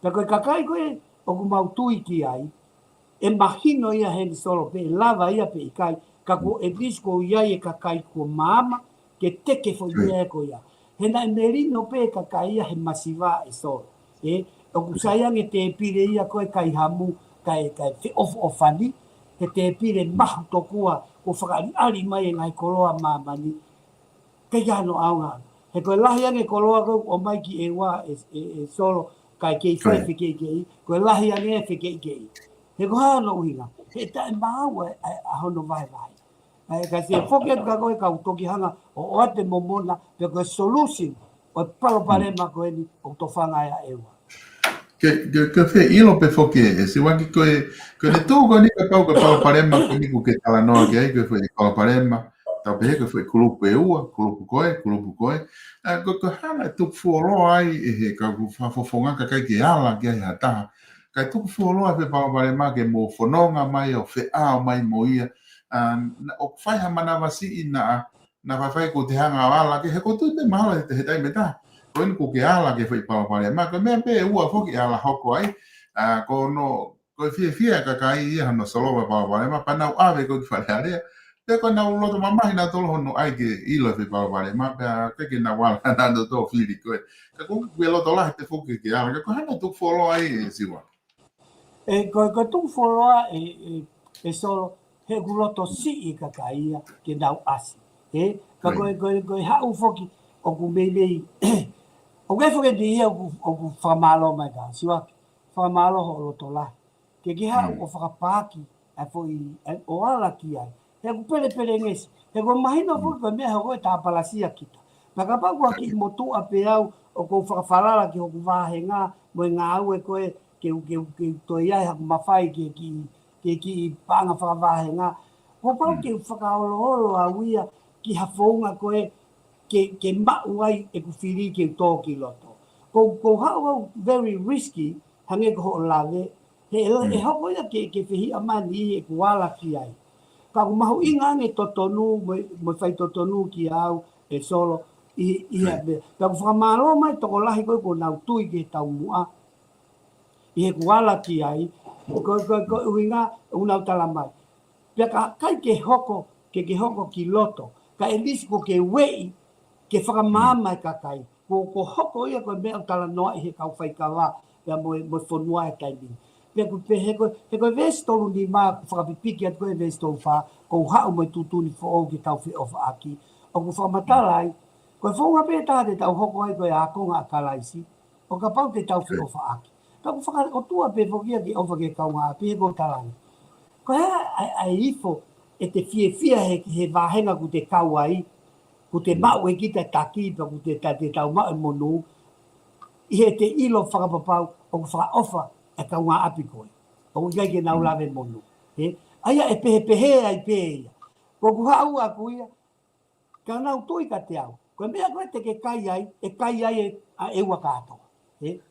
Ta koe kakai koe, o ku mau tui ki ai, e mahino ia heni solo pe, lava ia pe ikai, ka ko e vis ko iai e kakai ko mama, ke teke fo ia e ko ia. Hena e merino pe kakai ia he masiva e solo. O ku sayang e te pire ia koe kai hamu, kai te ofani, he te pire mahu tokua, ko whakari ari mai e ngai koroa mamani, ke no aunga. He koe lahi ange koloa ko o mai ki e wā e solo kai kei whai whikei kei. Koe lahi ange e whikei kei. He ko hao no uhinga. He tae maua a hono vai vai. Ka se whoki atu ka koe ka utoki hanga o ate momona pe koe solution o palo parema koe ni o to whanga ea ewa. Ke whi ilo pe whoki e se wangi koe ne tō koe ni ka kau ka palo parema koe ni ku ke tala noa ki ai koe whi palo parema. Tau pe heka whi kulupu e ua, kulupu koe. Ko hana tuku fuoroa ai e he ka whafofonga ka kai ke ala ki ai hataha. Kai tuku fuoroa e whepawapare ma ke mo whanonga mai o whea mai mo ia. O whaiha mana wasi i na whaiwhai ko te hanga o ala ke he ko tu te mahala te he taime ta. Ko inu ko ke ala ke whepawapare ma ko mea pe e ua whoki ala hoko ai. Ko no, ko fia ka kai ia hano solowa pawapare ma panau awe ko ki whalearea. Te ko na uloto mamahi na tolo hono ai ke ilo te pawapare ma pe ke na wala na do to whiri koe. Ka ko loto lahi te whoki ke ala. Ka ko hana tuku fuoroa ai e siwa. Ko tuku fuoroa e solo he kuloto si i kakaia ke nau asi. Ka koe hau whoki o ku mei o kai whoke di ia o ku whamalo mai ka siwa whamalo ho loto lahi. Ke ki hau o whakapaki o ala ki ai. He ku pere ngesi. He ko mahina whoki koe mea hau koe tāpalasia kita. Naka pakua ki motu a pe au o kou whakawharara ki hoku wāhenga mo ngā au e koe ke toi ai haku mawhai ki pānga whakawāhenga. Ko pau ke whakaolo a wia ki hawhaunga koe ke mau ai e ku whiri ke tō ki loto. Ko hau very risky hange ko ho lawe. He hoko ia ke whihi amani e ku wala ki ai. Ka ku mahu inga nge totonu mo whai totonu ki au e solo. Ia be ka whamaro mai toko lahi koe ko nau tui ke tau mua i he kuala ki ai ko uinga unau tala mai pia ka kai ke hoko ki loto ka elisi ko ke wei ke whakamama ka kai ko hoko ia koe mea tala noa i he kau whaikawa pia mo whanua e taimini pia ko he koe vestolu ni maa whakapipiki at koe vestolu wha ko hau mai tutuni fo o ki tau whi ofa aki o ku whakamatala ai ko fonga pe ta te tau hoko ai ko a konga kalaisi o ka pau te tau fi ofa aki ka ko faka o tua pe fokia ki ofa ke kaunga pe ko talang ko ai ifo e te fie he vahenga ku te kau ai ku te mau e kita taki pa ku te tau mau e monu i he te ilo whakapapau o ku whaka ofa e kaunga api koe o ku kai ke nau lawe monu Aia e pehe ai pe. Ko ku hau a kuia. Ka nau toi ka te au. Ko mea koe te ke kai ai a ewa kato.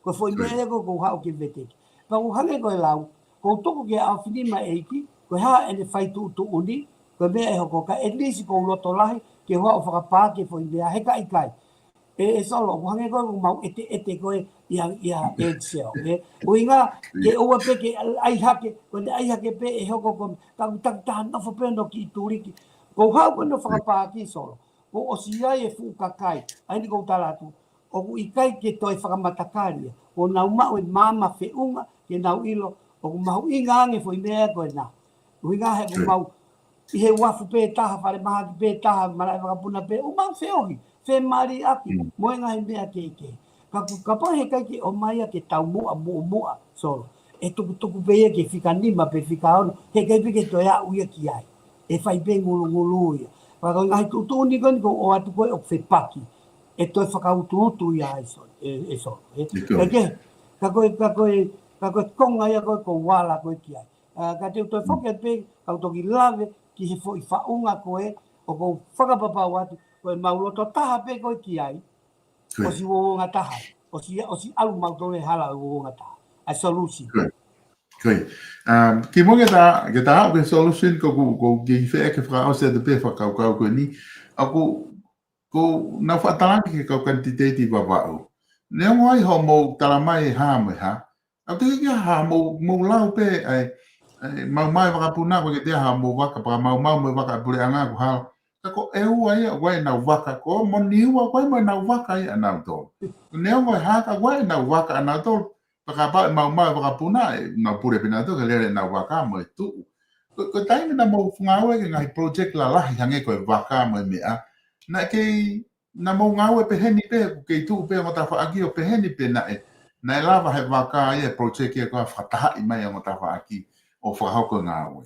Ko foi mea ko ku hau ke vete. Pa ku hange koe lau. Ko toko ke au finima eiki. Ko ha ene fai tu uni. Ko mea e hoko ka at least ko loto lahi. Ke hoa o whakapā ke foi mea heka i kai. E solo, ko hange koe mau ete koe ia Excel. O inga, ke oa pe ke ai hake, ko ne ai hake pe e hoko ko tak no fo pe no ki turiki. Ko hau ko no whakapā ki solo. Ko o si ai e fu kakai, ai ni ko talatu. O ku ikai ke toi whakamatakaria. Ko nau mau e mama whiunga, ke nau ilo, o ku mau inga ange fo i mea koe na. O inga he ko mau, i he wafu pe taha, whare maha ki pe taha, marai whakapuna pe, o mau whiohi. Fe mari aki, moe ngai mea keike. Ka pa he kai ke o mai ke tau mua solo. E tuku pe ke fika nima pe fika ono, he kai pe ke toia uia ki ai. E fai pe ngulu ia. Ka ngai tutu ni ko o atu koe o fe paki. E toi whakautu ia ai solo. E solo. Ka koe konga ia koe ko wala koe ki ai. Ka te toi whake pe, ka toki lave, ki he fo i whaunga koe, o ko whakapapa watu, koe mauloto taha pe koe ki ai, o si wonga taha, o si alu mautore hala o wonga taha, a solution. Koi. Ki mo ke ta ke solution ko ki fe ke fra o se de pe fa ka ni. Ako na fa talangi ke ka quantitative ba o. Ne ngoi ho mo talamai ha me ha. A te ke ha mo lau pe ai mau mai waka puna ko ke te ha mo waka pa mau me waka pule anga ko ha. Ko e ua ia wai na waka ko mo ni ua wai mo na waka ia na to. Ne ngoi ha ka wai na waka na to. Paka pa mau waka puna na pure pina to ke le na waka mo tu. Ko tai na mo ngawe ke ngai project la hange ko waka mo me a. Na ke na mo ngawe pe heni pe ke tu pe mo ta fa aki o pe heni pe na e. Na lava he waka ia project ia ko fataha i mai mo ta fa aki o fa hoko ngawe.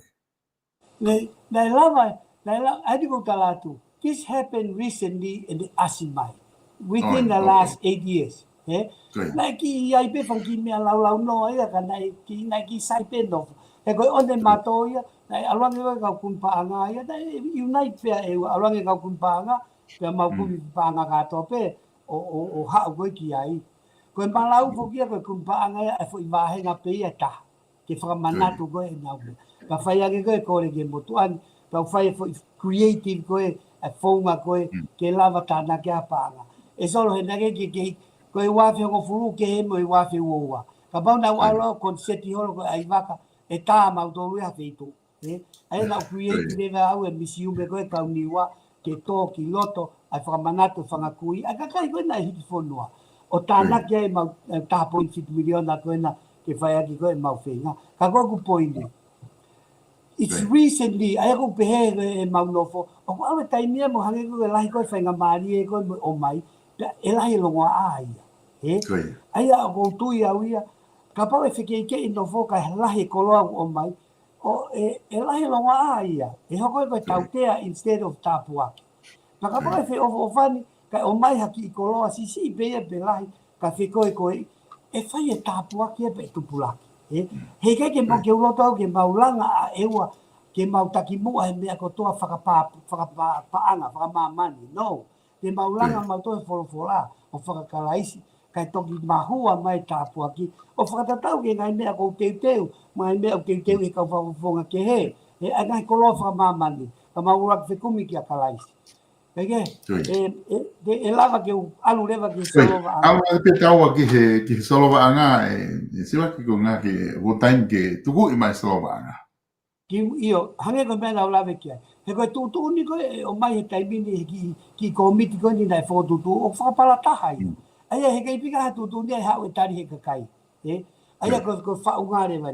Na lava Adigo Talatu, this happened recently in the Asimai, within the last 8 years. Like I pay from Kimia Lau no, I can like Saipen of. I go on the Matoya, along the Kumpanga, unite fair, along the Kumpanga, the Makum Panga Katope, or how wiki I. When Malau forgive a Kumpanga, if we were hanging up a ta, if from Manatu go now. But Fire go calling him, but one. Tau whai creative koe, a whaunga koe, ke lava tāna ke apanga. E solo he nage ke koe wafi o furu ke he mo i wafi uoua. Ka pau nau alo kon seti holo koe ai waka, e tā mautolu ia wheito. Ai nau creative ewe au e misiume koe kau niwa, ke tō ki loto, ai whakamanatu whangakui, a kakai koe nai hiki whonua. O tāna ke e mau tā 0.6 miliona koe na ke whai aki koe mau whenga. Ka koku poine. It's recently, ai ko pehe e maunofo, o ko awe taimia mo hange ko e lahi koe whainga maari e koe o mai, e lahi longa aia. Ai a ko tui au ia, ka pau e whike i nofo ka lahi koloa o mai, o e lahi longa aia, e hoko e koe tautea instead of tapuaki. Ka pau e whi o whani, ka o mai haki i koloa, si i pea pe lahi, ka whi koe, e whai e tapuaki e pe tupulaki. He ke mo ke uloto au ke maulanga a ewa ke mautaki mua he mea kotoa whakapaanga, whakamamani. No, ke maulanga mautoa e wholofola o whakakalaisi, kai toki mahua mai tāpuaki, o whakatatau ke ngai mea kou teuteu, mai mea o teuteu e kau whakafonga ke he, e ngai koloa whakamamani, ka maulaki whekumi ki a kalaisi. E lava ke alu lewa ki solova anga. Alu pe taua ki he solova anga e siwa ki ko ngā ke wotain ke tuku i mai solova anga. Ki io, hange ko mea nau lawe ki ai. He koe tūtū ni koe o mai he taimini ki komiti koe ni nai whotūtū o whakapala taha i. Aia he kei pika ha tūtū ni ai hau e tari he kakai. Aia koe whaunga rewa.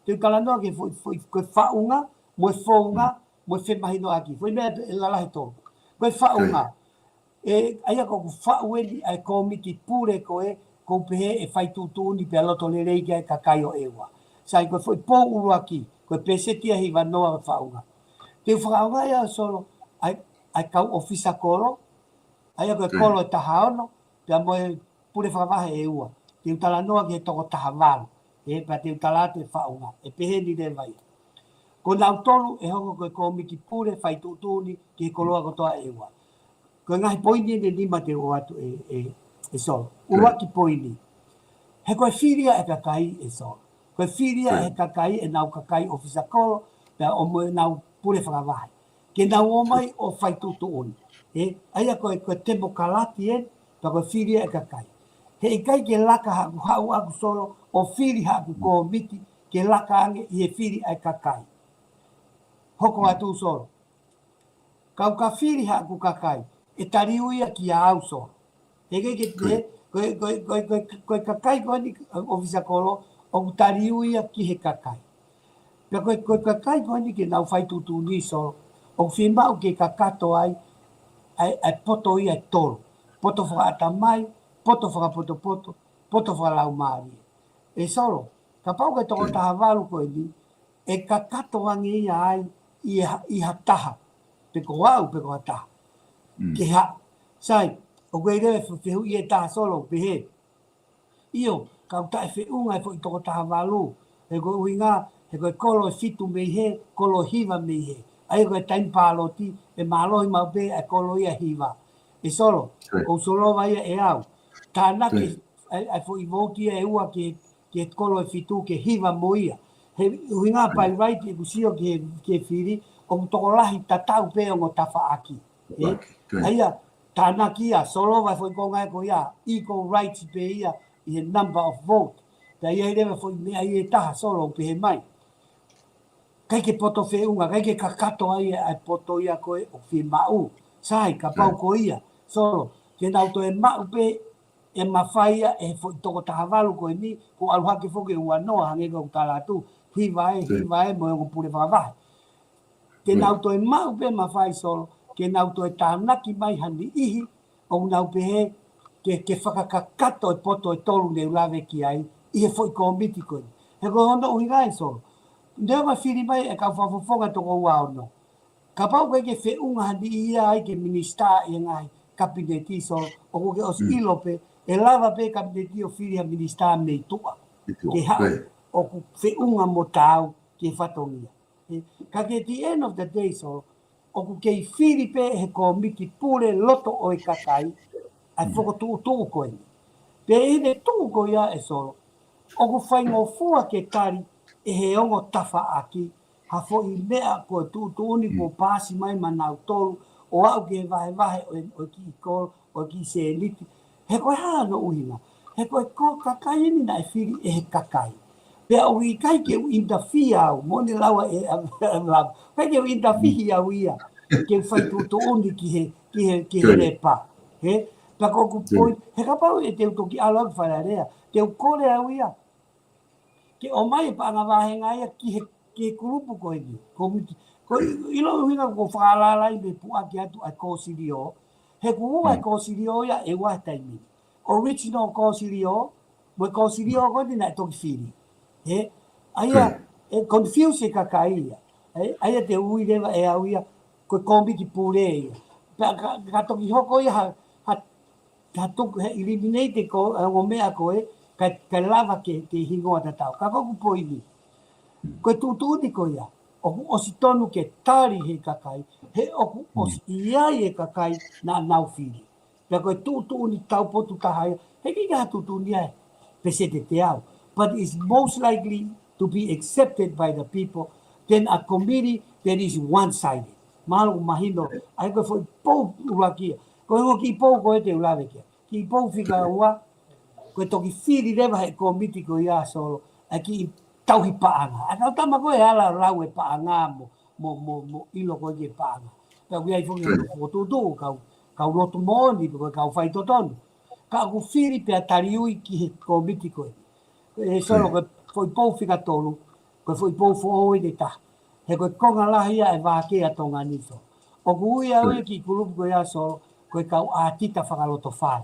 Te kalanoa ke koe whaunga, moe whaunga, moe whemahino aki. Koe mea e lalahe tō. Koe whaunga. Aia ko whaueni ai komiti pure koe, ko pehe e whai tūtū ni pe aloto le reiki ai kakai o ewa. Sai koe whai pō uru aki, koe pesetia hi wanoa whaunga. Te whaunga ia solo, ai kau ofisa koro, aia koe koro e taha ono, pia moe pure whakawahe e ua. Te utala noa ki e toko taha wālu, pa te utala te whaunga, e pehe ni re vai. Ko nau tolu e hoko koe ko miki pure whai tūtūni ki he koloa kotoa e ua. Koe ngahi poini ne lima te o atu e solo. Ua ki poini. He koe whiria e kakai e solo. Koe whiria e kakai e nau kakai o fisakolo pia o moe nau pure whakawai. Ke nau o mai o whai tūtūni. Aia koe tempo kalati e, pa koe whiria e kakai. He i kai ke laka haku hau aku solo o whiri haku ko miti ke laka ange i he whiri e kakai. Hoko atu solo. Kau ka whiri haku kakai, e tariuia ki a au solo. He kei ke te, koe kakai koe ni ofisa kolo, o tariuia ki he kakai. Pea koe kakai koe ni ke nau whai tutu ni solo, o whimau ke kakato ai poto ia tolo. Poto whakaata mai, poto whakapoto poto whakalau maari. E solo, ka pau ke toko taha walu koe ni, e kakato angi ia ai, i ha taha. Peko wau, peko ha taha. Ke ha, sai, o koe rewe whihu i e taha solo, pehe. Io, kau tae whiunga e fo i toko taha walu. He koe uinga, he koe kolo e fitu mei he, kolo hiva mei he. Ai koe taim pāloti, e mālohi mau pe, e kolo ia hiva. E solo, o solo vai e au. Tāna ke, ai fo i voti e ua ke kolo e fitu, ke hiva mo ia. He uinga pai raiti e kusio ke whiri, o toko lahi tatau pe o tafa aki. Aia, tāna kia, solo vai foi konga e ko ia, equal rights pe ia, i he number of vote. Ta ia i rewe foi mea i e taha solo pe he mai. Kai ke poto whiunga, kai ke kakato ai ai poto ia koe o whi mau. Sai, ka pau ko ia, solo. Ke nauto e mau pe, e mawhaia, e foi toko taha walu koe ni, ko aluhake foke ua noa hange kau tālatu, hivae, mo e ngopure whakavahe. Ke nauto e mau pe mawhai solo, ke nauto e tānaki mai hani ihi, o nau pe he, ke whakakakato e poto e tolu ne ulawe ki ai, i he foi komiti koe. He koe hono uhigai solo. Ndeo ka whiri mai e kau whafofonga toko ua ono. Ka pau koe ke whiunga hani ia ai ke minista i ngai kabineti solo, o koe os ilope, e lava pe kabineti o whiri ha minista mei tua. Ke hao, o ku whiunga mo tau ke whatongia. Ka ke the end of the day so, o ku kei whiri pe he komiti pure loto o e kakai, ai whoko tuu koe. Pe ene tuu koe ia e solo, o ku whaingo fua ke tari, e he ongo tafa aki, ha fo i mea koe tuu ni ko pāsi mai manau tolu, o au ke vahe o ki i kolo, o ki se eliti. He koe hana uhinga, he koe ko kakai ni na e whiri e he kakai. Pea o i kai ke u interfere au, mone laua e lau. Kai ke u interfere au ia, ke u whai tutuuni ki he repa. He? Pea ko ku point, he ka pau e te u toki alo au whaarea, te u kore au ia. Ke o mai pa anga wahenga ia ki he kurupu koe ni. Ko ilo uhinga ko whaalalai me pua ki atu ai kōsirio. He ku ua ai kōsirio ia e wā taimi. Original kōsirio, mo kōsirio koe ni na e toki whiri. He, aia, e confuse e kakai ia. Aia te ui rewa e au ia, koe komiti pure ia. Ka toki hoko ia, ha tuku, he eliminate ko, o mea koe, ka lava ke hingoa tatau. Ka koku poini. Koe tūtūni ko ia, oku osi tonu ke tari he kakai, he oku osi iai e kakai na nau whiri. Pea koe tūtūni tau potu taha ia, he ki ka tūtūni ai, pese te au. But it's most likely to be accepted by the people than a committee that is one-sided. Malo mahino, ai koe foi pou urakia. Koe ngo ki pou koe te ulawe kia. Ki pou whika ua, koe toki whiri rewa he komiti ko ia solo, a ki tauhi paanga. A kau tama koe ala rau e paanga mo ilo koe ke paanga. Pea kui ai whungi whotutu, kau rotu mōni, koe kau whai totonu. Ka aku whiri pea tariui ki he komiti koe. E solo koe foi pou whika tolu, koe foi pou whooi de ta. He koe konga lahia e wāke a tonga niso. O kui au e ki kurupu koe a solo, koe kau ātita whakaloto whare.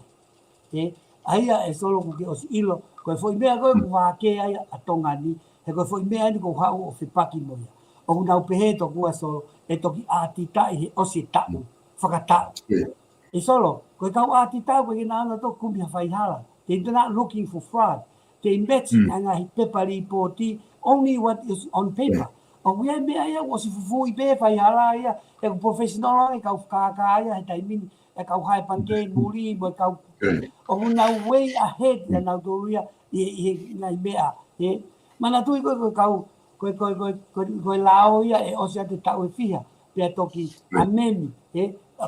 Aia e solo kuke os ilo, koe foi mea koe wāke ai a tonga ni, he koe foi mea ni ko hau o whipaki moia. O kunau pehe to kua solo, e toki ātita i he osi tau, whakatau. E solo, koe kau ātita koe kina ana to kumia whaihala. They're not looking for fraud. They matching anga hi pepari poti, only what is on paper. o ia me ia o si fu I be fai hala ia e professional e kau ka ia tai min e kau hai panke muri mo kau o na way ahead ya na do ia I na mea e mana tu ko lao ia e o se te tau e fia pe toki a memi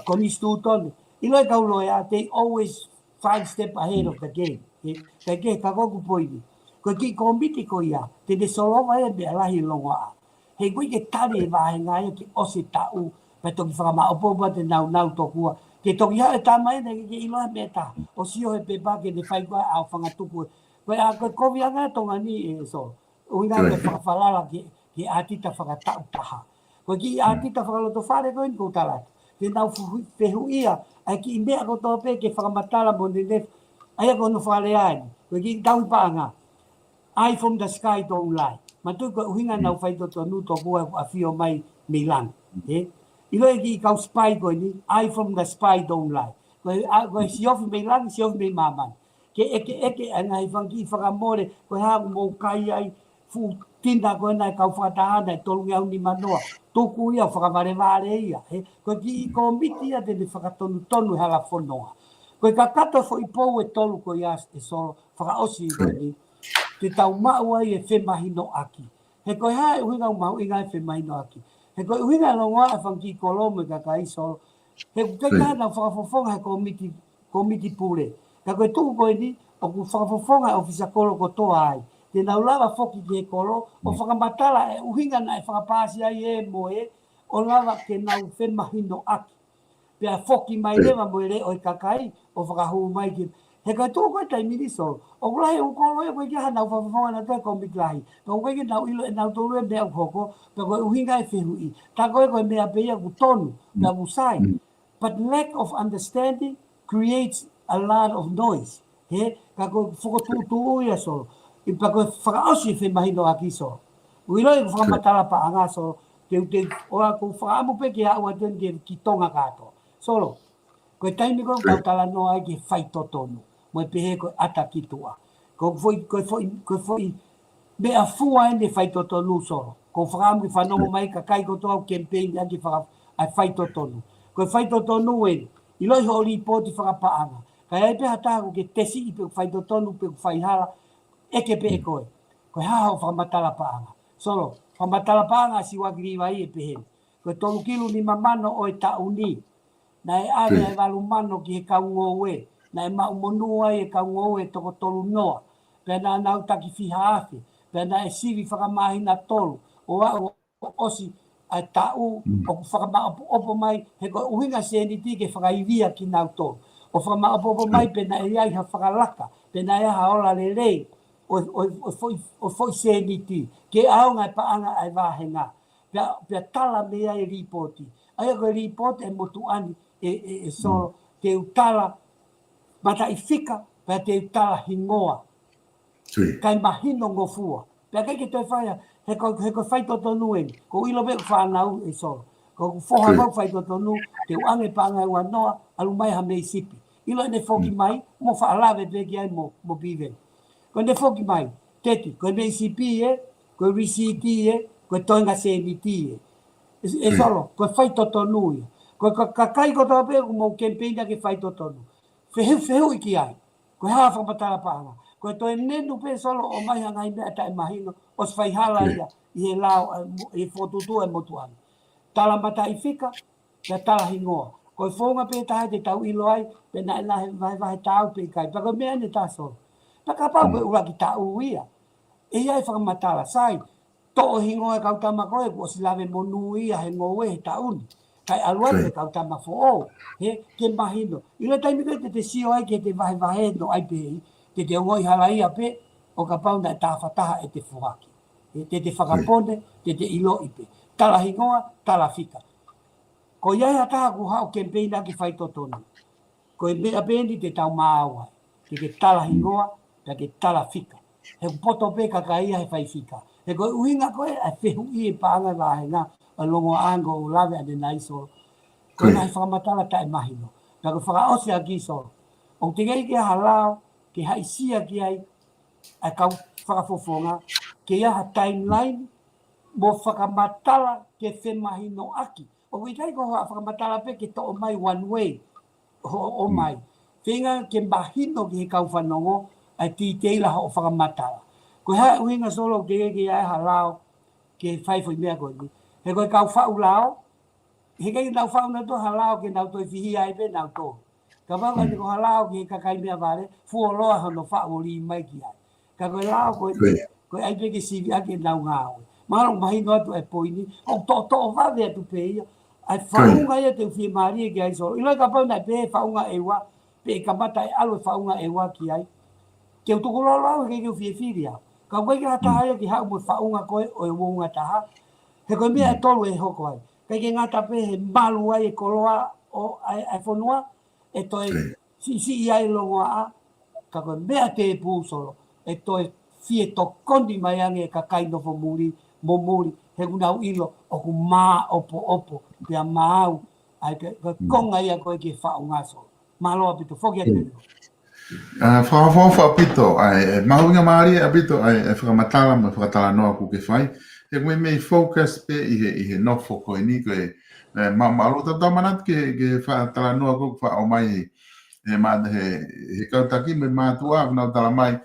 con istuto I lo kau lo ia they always 5 step ahead of the game ke ka ko poini ko ki kombiti ko ia te de solo vai be la hi longa he ko ke tare va nga ia ki o se tau pe toki fa ma opo ba te nau to ku ke toki ha ta mai de ki ilo beta o si o pe ba ke de fai ko a fanga tuku ko a ko via nga to ngani so o ina me fa fala ki atita fa ta ta ko ki atita fa lo to fare ko in ko tala ke nau fu ia aki me ko to pe ke fa matala mo de ai ko no fale ai ko ki tau pa nga Eye from the sky don't lie. Matu ko hinga na fai to nu to ko a fio mai Milan. Ilo ki kau spy ko ni eye from the sky don't lie. Ko si of Milan si of me mama. Ke ana ifangi faka more ko ha mo kai ai fu tinda ko na kau fata na to ngia ni manoa. To ku ia faka vale ia. Ko ki ko mitia de faka tonu hala fonoa. Ko ka kato fo ipo e tolu ko ia so faka osi ko ni. Te tau maua I e whemahino aki. He koe hae uhinga umau inga e whemahino aki. He koe uhinga longa e whanki kolomo ka kai so. He keka na whakafofonga he komiti pule. Ka koe tuku koe ni, o ku whakafofonga o fisa kolo ko toa ai. Te nau lava foki ke kolo, o whakamatala e uhinga na e whakapasi ai e moe, o lava ke nau whemahino aki. Pea foki mai lewa moere o I kakai, o whakahu mai ki. He ka tō koe tai miri so. O kulahi o kolo e koe ki ha nau whawhawhanga na toi komi klahi. Ka koe ki nau ilo e nau tolu e mea ukoko. Ka koe uhinga e whehui. Ka koe mea peia ku tonu. Ka usai. But lack of understanding creates a lot of noise. He? Ka koe whakotūtū ia so. I pa koe whakaosi e whemahino aki so. Uilo e whakamatala pa anga so. Oa ko whakaamu pe ki haua tēn ki tonga kato. Solo. Koe taimi koe kautala no ai ki whaito tonu. Mo pehe ko ata kitua. Ko foi me afua ene fai tonu solo. Ko fram ki fanongo mai ka kai ko to campaign ya ki fa ai fai tonu. Ko fai tonu e I lo ho report fa pa anga. Ka ai pe hata ko ke tesi I pe fai tonu pe fai hala e ke pe ko. Ko ha ho fa matala pa anga. Solo fa matala pa anga si wa gri vai e pehe. Ko tonu kilu ni mamano o ta uni. Na e ave valumano ki ka uowe. Na e maumonua e ka ngou e toko tolu noa. Pena nau taki whihaafi. Pena e sivi whakamahina tolu. O osi a tau o whakamaopo mai. He koe uhinga seniti ke whakaivia ki nau tolu. O whakamaopo mai pena e iai ha whakalaka. Pena e ha ola le rei. O foi seniti. Ke aonga e paanga ai wahenga. Pea tala mea e ripoti. Aia koe ripoti e motuani e solo. Te utala mata I fika pa te tala hingoa. Kai mahino ngofua. Pea kai ke toi whaia, he ko whai tonu e, ko ilo be whanau e solo. Ko whoha mau whai tonu, te uange panga ua noa, alu mai ha mei sipi. Ilo ne foki mai, mo whaalawe peki ai mo pive. Ko ne foki mai, teti, ko mei sipi e, ko risiti e, ko toinga seniti e. E solo, ko whai tonu e. Ko kai ko toa pe, ko mo kempeina ke whai tonu. Whehu iki ai. Ko haa whakapatala paanga. Ko toi nenu pe solo o mai hangai mea tae mahino. O swai hala ia. I he lao, I whotutu e motuani. Tala mata I whika, ia tala hingoa. Ko I whonga pe tahe te tau ilo ai. Pe na vahe tau pe kai. Paka mea ne ta solo. Paka pau pe ura ki tau ia. E iai whakamatala. Sai, to o hingoa e kautama koe. Ko si lawe monu ia he ngoe he tauni. Kai aluan te kautama fo he ke mahino ilo taimi ko te sio ai ke te vahe no ai pe te ngoi hala ia pe o ka pauna ta fataha e te fuaki te whakapone te ilo ipe tala hingoa tala fika ko ia ta ku ha o kempeina ki fai totonu ko e mea bendi te tau maawa te tala hingoa te tala fika he poto pe ka ia he fai fika he ko uhinga ko e fehu I paanga vahenga a longo ango o lave ane nai so. Ko nai whakamatala tae mahino. Ka ko whakaose a ki so. O te kei ke halao, ke haisia ki ai, a kau whakafofonga, ke ia ha timeline, mo whakamatala ke whemahino aki. O itai ko whakamatala pe ke to o mai one way. O mai. Whenga ke mahino ke he kau whanongo ai ti teila o whakamatala. Ko hea uhinga solo ke ai halao ke whaifoi mea koe ni. He koe kau whau lao, he kei nau whau na to halao ke nau toi whihi ai pe nau to. Ka wau ane ko halao ke kakai mea vare, fua loa hono whau o li mai ki ai. Ka koe lao koe ai pe ke sivi ake nau ngā oe. Marong mahino atu e poini, o to vave atu pe ia. Ai whaunga ia te uwhi maria ki ai solo. Iloi ka pau nai pe whaunga e wa, pe kamata e alo whaunga e wa ki ai. Ke u tuku lolo au ke uwhi e whiri au. Ka koe ki hata haia ki hau mo whaunga koe o e wunga taha. He koe mea e tolu e hoko ai. Kai ke ngata pe he malu ai e koloa o ai whanua, e toi si i ai longoa a, ka koe mea te e pū solo. E toi fie to kondi mai ange ka kainofo muri, mo muri, he unau ilo, o ku maa opo, pia maau, ai ke konga ia koe ke whao ngaso. Mahaloa pito, whoki atu ilo. Whawhawha ai mahunga maari apito ai whakamatala ma whakatala noa ku ke whai. He koe mei focus pe i he nofo koe ni koe. Maalota tamanat ke whakatala noa ku whao mai he kautaki me mātua nau tala mai.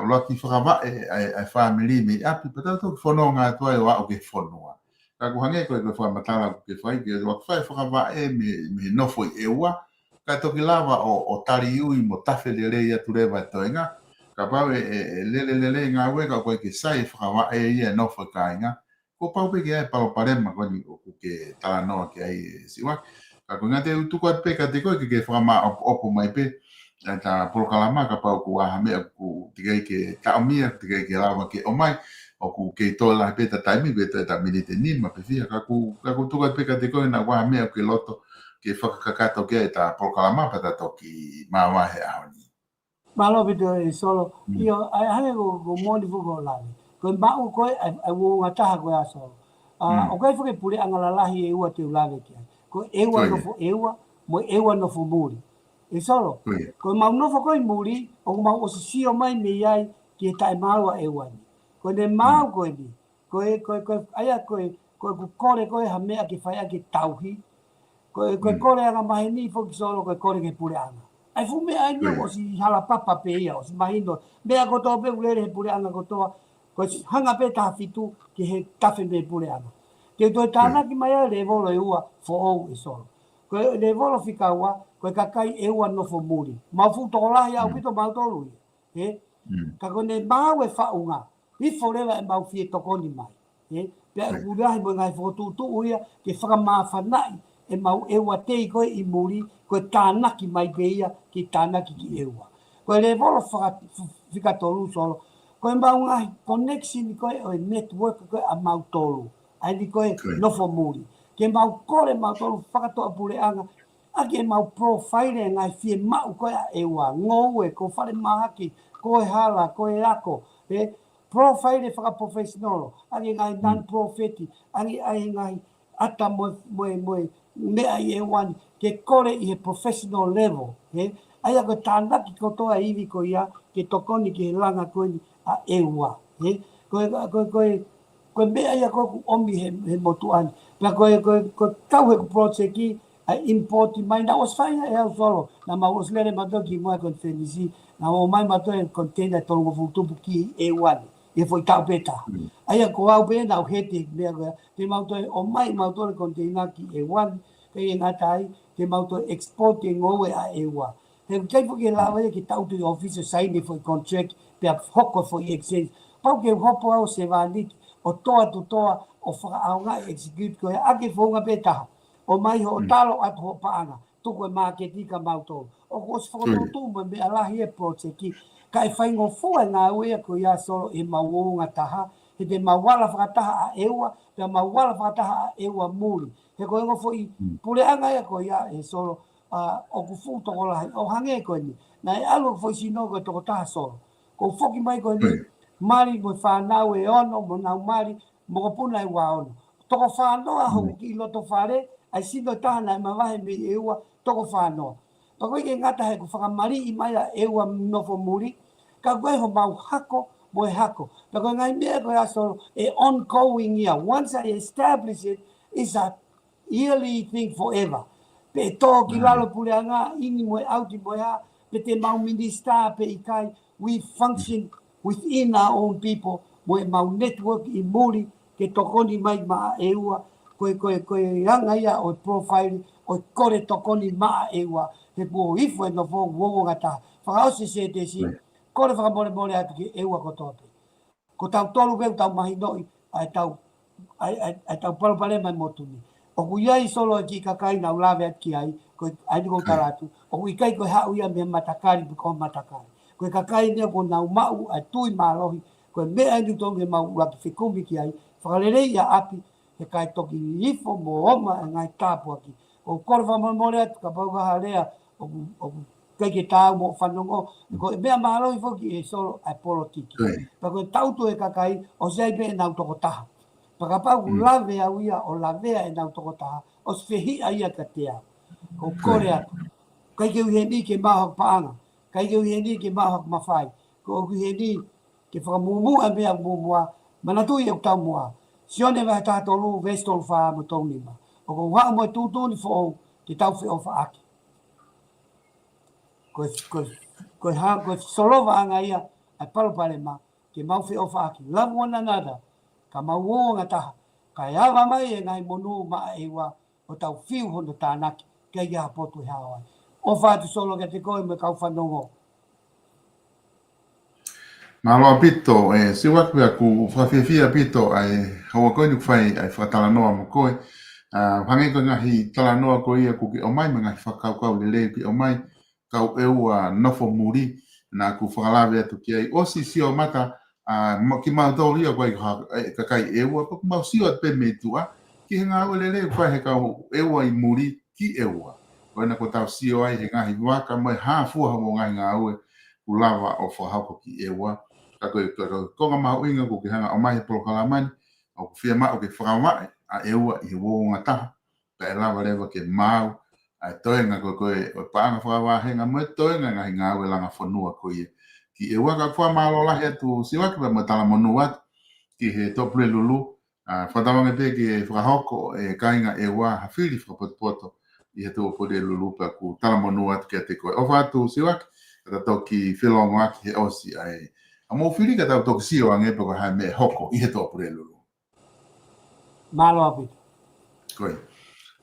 Loti whakawae ai whamiri me api patatu whono ngā tua e wao ke whonoa. Ka kuhange koe koe whamatala ku ke whai ke whakawae me nofo i eua. Ka toki lava o tari ui mo tafe lele ia turewa toenga. Ka pau lele ngā ue ka koe ke sai whakawae ia nofo ka inga. Ko pau pe ke ai pao parema koe ni o ke tala noa ke ai siwa. Ka koe ngā te utuko at pe ka te koe ke whakama opo mai pe. Ta polokalama ka pau ku aha mea ku tigai ke taomia, tigai ke lawa ke omai, o ku ke tola pe ta taimi pe ta milite ni ma pe fia ka ku tuka pe ka te koe na waha mea ke loto ke whakakakato ke ta polokalama pa ta toki mawahe ahoni. Malo pito e solo, io ai hane ko moni fuko lani. Ko mau koe ai wo ngataha koe a solo. O kai fuke pule angalalahi e ua te ulave ke. Ko ewa no fo ewa, mo ewa no fo muri. E solo, ko mau nofo koe muri, o mau o sisio mai me iai ki e tae maua e wani. Ko ne mau koe ni, aia koe ku kore koe ha mea ke whaia ke tauhi, koe kore anga mahi ni foki solo koe kore ke pure anga. Ai fu mea ai nio o si hala papa pe ia, o si mahino, mea kotoa pe ulere he pure anga kotoa, koe hanga pe taha fitu ki he tafe me pure anga. Ke toi tāna ki mai ai le volo e ua fo ou e solo. Koe le volo fika ua, koe kakai e ua nofo muri. Mau fu tolahi au pito mau tolu i. Ka kone mau e whaunga. I forewa e mau fie tokoni mai. Pea e kurahi mo ngai whotutu uia ke whakamawhanai e mau e ua tei koe i muri koe tānaki mai pe ia ki tānaki ki e ua. Koe le volo fika tolu solo. Koe mau ngai connection koe o e network koe a mau tolu. Ai ni koe nofo muri. Ke mau kore mau tolu whakatoa pure anga. Ake mau profile ngai fie mau koe a ewa. Ngoue, ko whare mahaki, koe hala, koe ako. Profile whaka professional. Ake ngai non-profeti. Ake ngai ata moe mea i ewani. Ke kore i he professional level. Aia koe tānaki kotoa iwi ko ia. Ke tokoni ke he langa koe ni a ewa. Koe mea ia koe ku omi he motuani. Pea koe tau he ku project i. Ai import mai na os fai e au solo na ma os lere mato ki mo con fenisi na o mai mato en container to ngo futu ki e wan e foi tau beta ai ko au be na o hete me te mau to o mai mato container ki e wan ke en atai te mau to export ngo a e wa te kai porque la vai que tau to office sai ni foi contract pe hoko foi exchange pau ke hopo au se va ni o toa o fa au nga execute ko a ke fo nga beta o mai ho talo at ho paanga tuku e marketi ka mauto o ko se foto mo me ala hi e project ki kai fai ngo fu na we ko ya solo e mau nga taha e te mawala whakataha a ewa te mawala whakataha a ewa muri he ko ngo fo i pule anga e ko ya e solo o ku fu to la o hange ko ni na e alu fo sino ko to taha solo ko foki mai ko ni mari mo fa na we ono mo na mari mo ko puna i wa ono to ko fa no a ho ki lo to fare ai sino tāna ma wahe me eua toko whānoa. Pa koe ke ngata he ku whakamari i mai a eua nofo muri, ka koe ho mau hako, mo hako. Pero ngai mea ko aso e ongoing ia. Once I establish it, it's a yearly thing forever. Pe to ki lalo puleanga ini mo auti mo ha pe te mau minister pe ikai we function within our own people mo mau network I muri ke tokoni mai ma eua koe ranga ia o profile o kore tokoni ma eua he po ifo e no fo wogo ngata whakao se te si kore whakamore atu ki eua ko tope ko tau tolu veu tau mahi noi ai tau palopale mai motuni o kuiai solo ki kakai na ulave at ki ai ko ai ko taratu o kai ko ha uia me matakari ko matakari ko kakai ne ko na mau a tui malohi ko me ai du tonge mau wa fikumi ki ai whakalere ia api he kai toki ifo mo oma ngai tapu aki o korwa mo atu ka pau harea o kai ke tau mo whanongo ko mea malohi foki e solo ai politiki pa ko tautu e kakai o sei pe na toko taha Pakapau lave au ia o lavea e nau toko taha, o svehi a ia ka tea. Ko kore atu. Kai ke uheni ke mahok paanga. Kai ke uheni ke mahok mawhai. Ko uheni ke whakamumu a mea mumua, manatu i au tau mua. Sione wahe tātolu vestol wha mo taunima. O ko wha mo tūtuni fo te tau whi o whaaki. Ko solova anga ia, ai palopale ma, ke mau whi o whaaki. Love one another. Ka mau ngata ka yawa mai e ngai monu ma ewa o tau fiu hono tānaki kia ia potu hawa o whātu solo ke te koe me kau whanongo Malo pito e siwaku ya ku whawhiawhia pito ai hawa koe nuk whai ai whakatala noa mo koe hange ko ngahi tala noa koe ia ku ki o mai ngahi whakaukau le leo ki o mai kau eua nofo muri na ku whakalawe atu ki ai osi sio mata ki mau tau lia koe ka kai eua, pa mau sio at pe me tua, ki he ngā ule leo koe he kau eua I muri ki eua. Koe na ko tau sio ai he ngahi waka mai hāfua hamo ngai ngā ue ku lawa o whahauko ki eua. Ka koe konga mahu inga ko ki hanga o mai polokalamani, o ku whia mao ke whakawai a eua I he wōnga taha, ka e lawa lewa ke mau, a toenga koe o paanga whakawahenga mai toenga ngahi ngā ue langa whanua koe ki e waka kwa malo la he tu siwaki pa matala monu atu ki he topule lulu whatawange pe ki e whakahoko e kainga e wā hawhiri whakapoto I he tu opode lulu pa ku tala monu atu ki a te koe o whatu siwaki kata toki whilongo aki he osi ai a mō whiri kata toki sio ange pa ko hai me hoko I he topule lulu malo api koe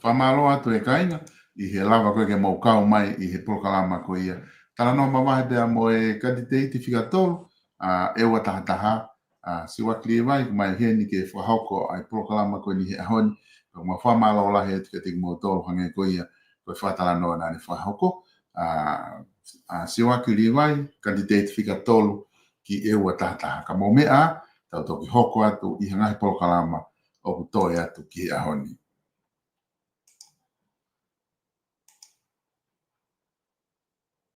whamalo atu e kainga I he lava koe ke maukau mai I he prokalama koe ia Tala no mamahe pea mo e kandidate whika tolu, ewa tahataha, siwakli e wai, mai heni ke whahoko ai prokalama koe ni he ahoni, ko ma whamalo la he tika tiki mo tolu hange koe ia, koe whatala no nani whahoko, siwakli e wai, kandidate whika tolu ki ewa tahataha. Ka mo mea, tau toki hoko atu, I hangahi prokalama, o kutoe atu ki he ahoni.